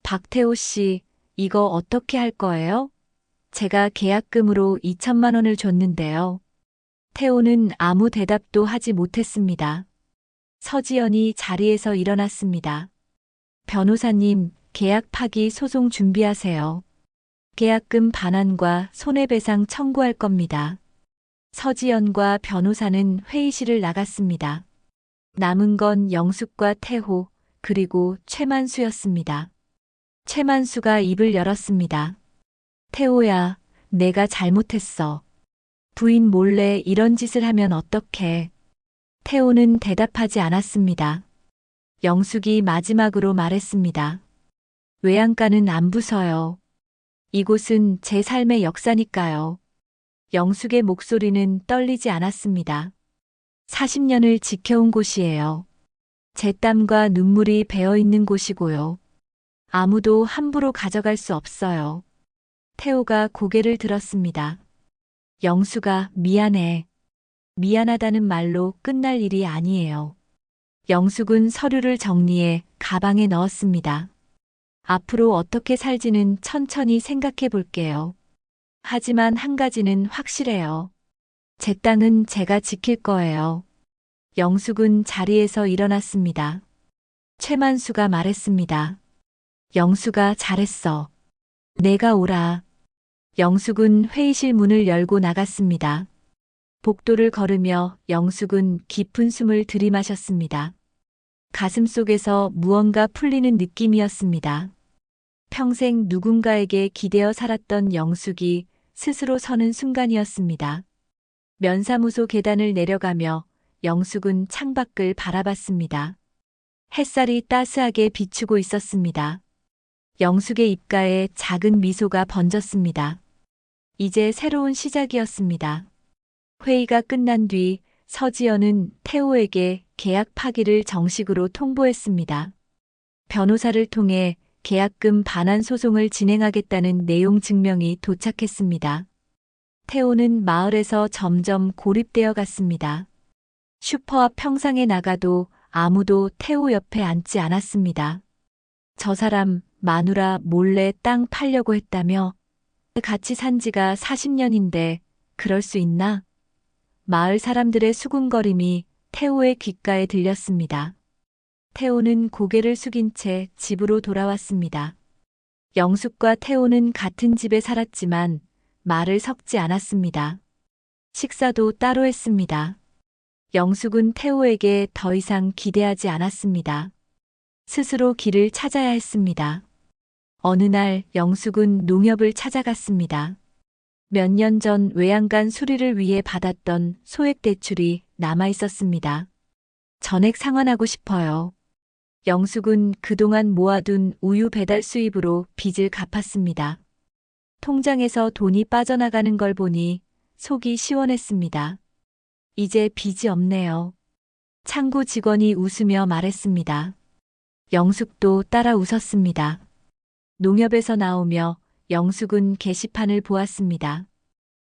박태호 씨, 이거 어떻게 할 거예요? 제가 계약금으로 2천만 원을 줬는데요. 태호는 아무 대답도 하지 못했습니다. 서지연이 자리에서 일어났습니다. 변호사님, 계약 파기 소송 준비하세요. 계약금 반환과 손해배상 청구할 겁니다. 서지연과 변호사는 회의실을 나갔습니다. 남은 건 영숙과 태호, 그리고 최만수였습니다. 최만수가 입을 열었습니다. 태호야, 내가 잘못했어. 부인 몰래 이런 짓을 하면 어떡해. 태호는 대답하지 않았습니다. 영숙이 마지막으로 말했습니다. 외양간은 안 부서요. 이곳은 제 삶의 역사니까요. 영숙의 목소리는 떨리지 않았습니다. 40년을 지켜온 곳이에요. 제 땀과 눈물이 배어 있는 곳이고요. 아무도 함부로 가져갈 수 없어요. 태호가 고개를 들었습니다. 영숙아, 미안해. 미안하다는 말로 끝날 일이 아니에요. 영숙은 서류를 정리해 가방에 넣었습니다. 앞으로 어떻게 살지는 천천히 생각해 볼게요. 하지만 한 가지는 확실해요. 제 땅은 제가 지킬 거예요. 영숙은 자리에서 일어났습니다. 최만수가 말했습니다. 영숙아, 잘했어. 내가 오라. 영숙은 회의실 문을 열고 나갔습니다. 복도를 걸으며 영숙은 깊은 숨을 들이마셨습니다. 가슴 속에서 무언가 풀리는 느낌이었습니다. 평생 누군가에게 기대어 살았던 영숙이 스스로 서는 순간이었습니다. 면사무소 계단을 내려가며 영숙은 창밖을 바라봤습니다. 햇살이 따스하게 비추고 있었습니다. 영숙의 입가에 작은 미소가 번졌습니다. 이제 새로운 시작이었습니다. 회의가 끝난 뒤 서지연은 태호에게 계약 파기를 정식으로 통보했습니다. 변호사를 통해 계약금 반환 소송을 진행하겠다는 내용 증명이 도착했습니다. 태호는 마을에서 점점 고립되어 갔습니다. 슈퍼 앞 평상에 나가도 아무도 태호 옆에 앉지 않았습니다. 저 사람 마누라 몰래 땅 팔려고 했다며? 같이 산 지가 40년인데 그럴 수 있나? 마을 사람들의 수군거림이 태호의 귓가에 들렸습니다. 태호는 고개를 숙인 채 집으로 돌아왔습니다. 영숙과 태호는 같은 집에 살았지만 말을 섞지 않았습니다. 식사도 따로 했습니다. 영숙은 태호에게 더 이상 기대하지 않았습니다. 스스로 길을 찾아야 했습니다. 어느 날 영숙은 농협을 찾아갔습니다. 몇 년 전 외양간 수리를 위해 받았던 소액 대출이 남아 있었습니다. 전액 상환하고 싶어요. 영숙은 그동안 모아둔 우유 배달 수입으로 빚을 갚았습니다. 통장에서 돈이 빠져나가는 걸 보니 속이 시원했습니다. 이제 빚이 없네요. 창구 직원이 웃으며 말했습니다. 영숙도 따라 웃었습니다. 농협에서 나오며 영숙은 게시판을 보았습니다.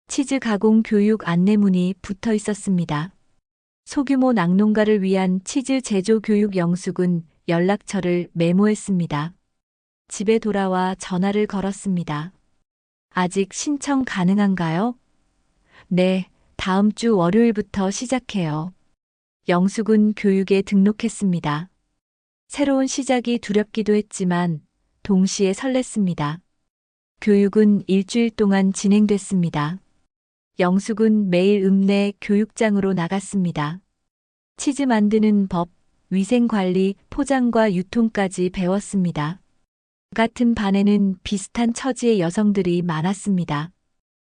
치즈 가공 교육 안내문이 붙어 있었습니다. 소규모 낙농가를 위한 치즈 제조 교육. 영숙은 연락처를 메모했습니다. 집에 돌아와 전화를 걸었습니다. 아직 신청 가능한가요? 네, 다음 주 월요일부터 시작해요. 영숙은 교육에 등록했습니다. 새로운 시작이 두렵기도 했지만 동시에 설렜습니다. 교육은 일주일 동안 진행됐습니다. 영숙은 매일 읍내 교육장으로 나갔습니다. 치즈 만드는 법, 위생관리, 포장과 유통까지 배웠습니다. 같은 반에는 비슷한 처지의 여성들이 많았습니다.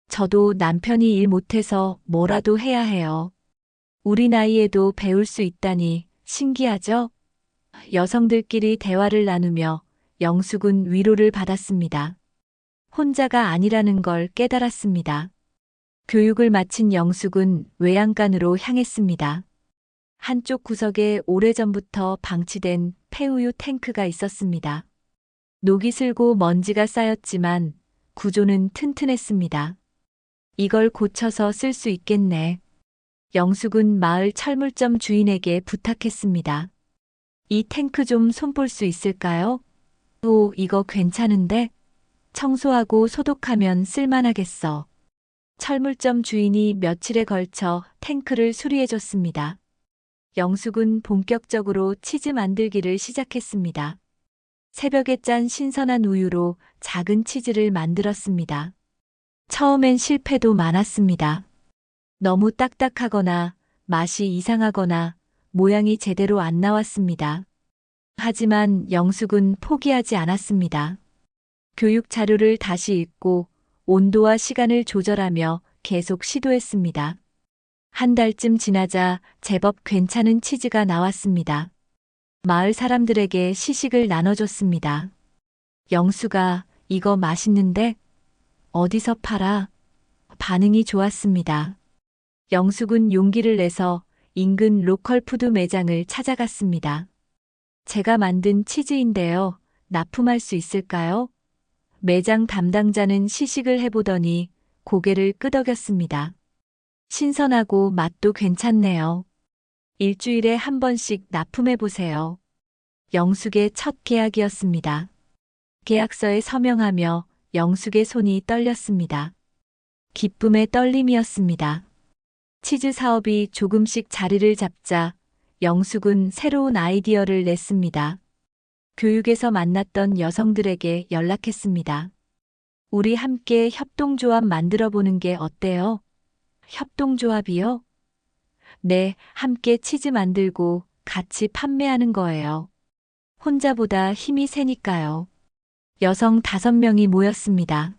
저도 남편이 일 못해서 뭐라도 해야 해요. 우리 나이에도 배울 수 있다니 신기하죠? 여성들끼리 대화를 나누며 영숙은 위로를 받았습니다. 혼자가 아니라는 걸 깨달았습니다. 교육을 마친 영숙은 외양간으로 향했습니다. 한쪽 구석에 오래전부터 방치된 폐우유 탱크가 있었습니다. 녹이 슬고 먼지가 쌓였지만 구조는 튼튼했습니다. 이걸 고쳐서 쓸 수 있겠네. 영숙은 마을 철물점 주인에게 부탁했습니다. 이 탱크 좀 손볼 수 있을까요? 오, 이거 괜찮은데? 청소하고 소독하면 쓸만하겠어. 철물점 주인이 며칠에 걸쳐 탱크를 수리해줬습니다. 영숙은 본격적으로 치즈 만들기를 시작했습니다. 새벽에 짠 신선한 우유로 작은 치즈를 만들었습니다. 처음엔 실패도 많았습니다. 너무 딱딱하거나 맛이 이상하거나 모양이 제대로 안 나왔습니다. 하지만 영숙은 포기하지 않았습니다. 교육 자료를 다시 읽고 온도와 시간을 조절하며 계속 시도했습니다. 한 달쯤 지나자 제법 괜찮은 치즈가 나왔습니다. 마을 사람들에게 시식을 나눠줬습니다. 영수가 이거 맛있는데? 어디서 팔아? 반응이 좋았습니다. 영숙은 용기를 내서 인근 로컬 푸드 매장을 찾아갔습니다. 제가 만든 치즈인데요. 납품할 수 있을까요? 매장 담당자는 시식을 해보더니 고개를 끄덕였습니다. 신선하고 맛도 괜찮네요. 일주일에 한 번씩 납품해보세요. 영숙의 첫 계약이었습니다. 계약서에 서명하며 영숙의 손이 떨렸습니다. 기쁨의 떨림이었습니다. 치즈 사업이 조금씩 자리를 잡자 영숙은 새로운 아이디어를 냈습니다. 교육에서 만났던 여성들에게 연락했습니다. 우리 함께 협동조합 만들어 보는 게 어때요? 협동조합이요? 네, 함께 치즈 만들고 같이 판매하는 거예요. 혼자보다 힘이 세니까요. 여성 5명이 모였습니다.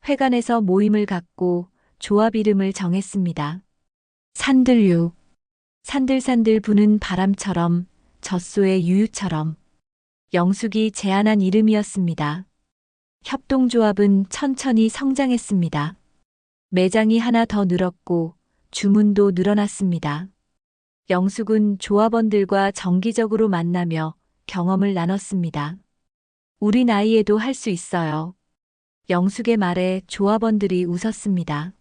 회관에서 모임을 갖고 조합 이름을 정했습니다. 산들유. 산들산들 부는 바람처럼 젖소의 유유처럼. 영숙이 제안한 이름이었습니다. 협동조합은 천천히 성장했습니다. 매장이 하나 더 늘었고 주문도 늘어났습니다. 영숙은 조합원들과 정기적으로 만나며 경험을 나눴습니다. 우리 나이에도 할 수 있어요. 영숙의 말에 조합원들이 웃었습니다.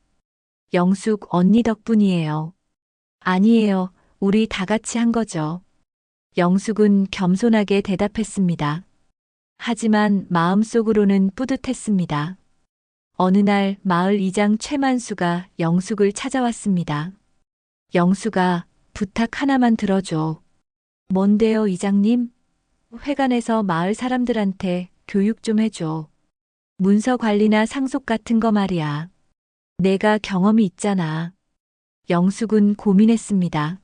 영숙 언니 덕분이에요. 아니에요. 우리 다 같이 한 거죠. 영숙은 겸손하게 대답했습니다. 하지만 마음속으로는 뿌듯했습니다. 어느 날 마을 이장 최만수가 영숙을 찾아왔습니다. 영숙아, 부탁 하나만 들어줘. 뭔데요, 이장님? 회관에서 마을 사람들한테 교육 좀 해줘. 문서 관리나 상속 같은 거 말이야. 내가 경험이 있잖아. 영숙은 고민했습니다.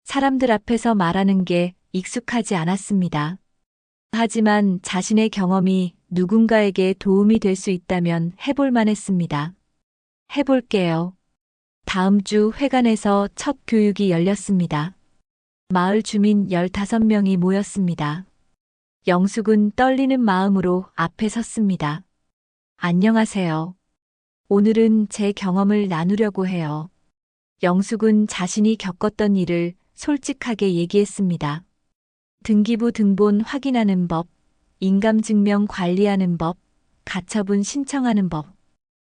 사람들 앞에서 말하는 게 익숙하지 않았습니다. 하지만 자신의 경험이 누군가에게 도움이 될 수 있다면 해볼 만했습니다. 해볼게요. 다음 주 회관에서 첫 교육이 열렸습니다. 마을 주민 15명이 모였습니다. 영숙은 떨리는 마음으로 앞에 섰습니다. 안녕하세요. 오늘은 제 경험을 나누려고 해요. 영숙은 자신이 겪었던 일을 솔직하게 얘기했습니다. 등기부 등본 확인하는 법, 인감증명 관리하는 법, 가처분 신청하는 법.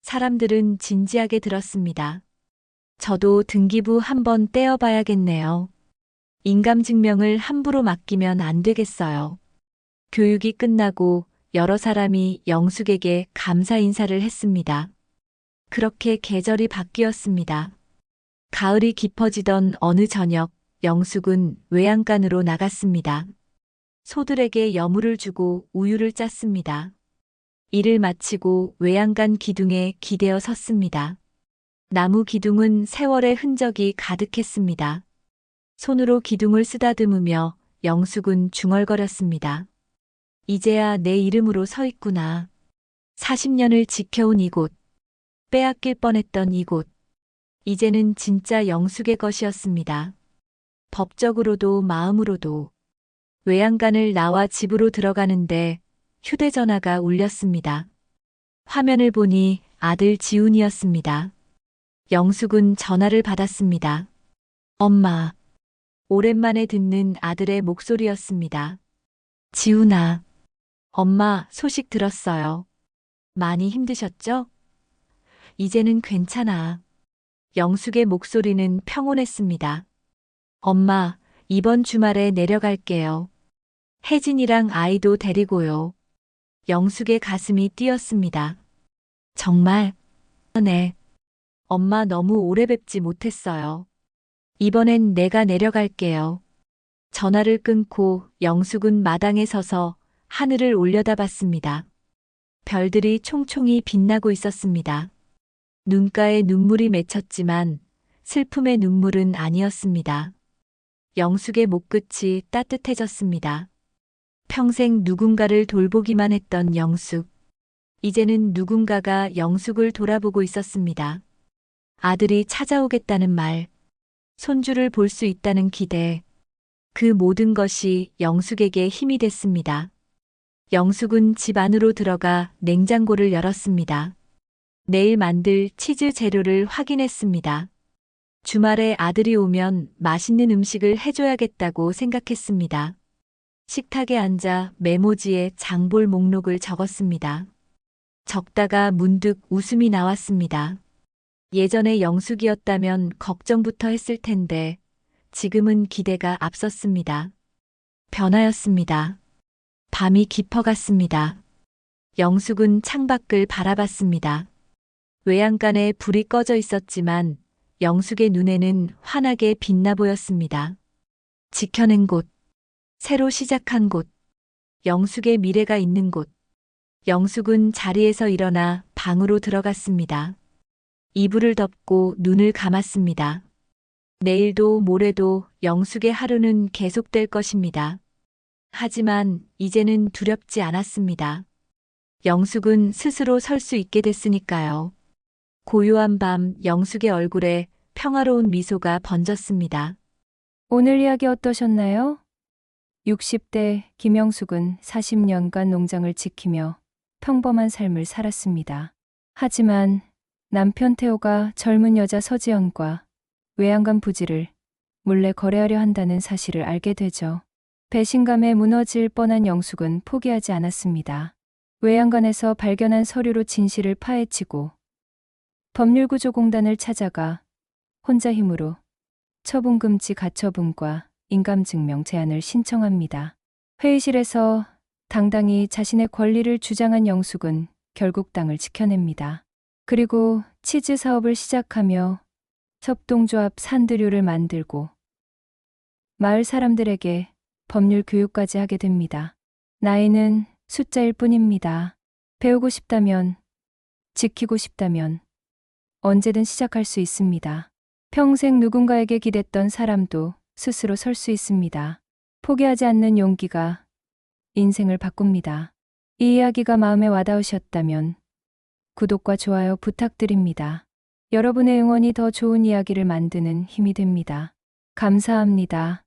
사람들은 진지하게 들었습니다. 저도 등기부 한번 떼어봐야겠네요. 인감증명을 함부로 맡기면 안 되겠어요. 교육이 끝나고 여러 사람이 영숙에게 감사 인사를 했습니다. 그렇게 계절이 바뀌었습니다. 가을이 깊어지던 어느 저녁, 영숙은 외양간으로 나갔습니다. 소들에게 여물을 주고 우유를 짰습니다. 일을 마치고 외양간 기둥에 기대어 섰습니다. 나무 기둥은 세월의 흔적이 가득했습니다. 손으로 기둥을 쓰다듬으며 영숙은 중얼거렸습니다. 이제야 내 이름으로 서 있구나. 40년을 지켜온 이곳, 빼앗길 뻔했던 이곳, 이제는 진짜 영숙의 것이었습니다. 법적으로도 마음으로도. 외양간을 나와 집으로 들어가는데 휴대전화가 울렸습니다. 화면을 보니 아들 지훈이었습니다. 영숙은 전화를 받았습니다. 엄마. 오랜만에 듣는 아들의 목소리였습니다. 지훈아. 엄마, 소식 들었어요. 많이 힘드셨죠? 이제는 괜찮아. 영숙의 목소리는 평온했습니다. 엄마, 이번 주말에 내려갈게요. 혜진이랑 아이도 데리고요. 영숙의 가슴이 뛰었습니다. 정말? 네. 엄마 너무 오래 뵙지 못했어요. 이번엔 내가 내려갈게요. 전화를 끊고 영숙은 마당에 서서 하늘을 올려다봤습니다. 별들이 총총히 빛나고 있었습니다. 눈가에 눈물이 맺혔지만 슬픔의 눈물은 아니었습니다. 영숙의 목끝이 따뜻해졌습니다. 평생 누군가를 돌보기만 했던 영숙. 이제는 누군가가 영숙을 돌아보고 있었습니다. 아들이 찾아오겠다는 말, 손주를 볼 수 있다는 기대, 그 모든 것이 영숙에게 힘이 됐습니다. 영숙은 집 안으로 들어가 냉장고를 열었습니다. 내일 만들 치즈 재료를 확인했습니다. 주말에 아들이 오면 맛있는 음식을 해줘야겠다고 생각했습니다. 식탁에 앉아 메모지에 장볼 목록을 적었습니다. 적다가 문득 웃음이 나왔습니다. 예전에 영숙이었다면 걱정부터 했을 텐데 지금은 기대가 앞섰습니다. 변하였습니다. 밤이 깊어갔습니다. 영숙은 창밖을 바라봤습니다. 외양간에 불이 꺼져 있었지만 영숙의 눈에는 환하게 빛나 보였습니다. 지켜낸 곳, 새로 시작한 곳, 영숙의 미래가 있는 곳. 영숙은 자리에서 일어나 방으로 들어갔습니다. 이불을 덮고 눈을 감았습니다. 내일도 모레도 영숙의 하루는 계속될 것입니다. 하지만 이제는 두렵지 않았습니다. 영숙은 스스로 설 수 있게 됐으니까요. 고요한 밤 영숙의 얼굴에 평화로운 미소가 번졌습니다. 오늘 이야기 어떠셨나요? 60대 김영숙은 40년간 농장을 지키며 평범한 삶을 살았습니다. 하지만 남편 태호가 젊은 여자 서지연과 외양간 부지를 몰래 거래하려 한다는 사실을 알게 되죠. 배신감에 무너질 뻔한 영숙은 포기하지 않았습니다. 외양간에서 발견한 서류로 진실을 파헤치고 법률구조공단을 찾아가 혼자 힘으로 처분금지 가처분과 인감증명 제안을 신청합니다. 회의실에서 당당히 자신의 권리를 주장한 영숙은 결국 땅을 지켜냅니다. 그리고 치즈 사업을 시작하며 협동조합 산드류를 만들고 마을 사람들에게 법률 교육까지 하게 됩니다. 나이는 숫자일 뿐입니다. 배우고 싶다면, 지키고 싶다면 언제든 시작할 수 있습니다. 평생 누군가에게 기댔던 사람도 스스로 설 수 있습니다. 포기하지 않는 용기가 인생을 바꿉니다. 이 이야기가 마음에 와닿으셨다면 구독과 좋아요 부탁드립니다. 여러분의 응원이 더 좋은 이야기를 만드는 힘이 됩니다. 감사합니다.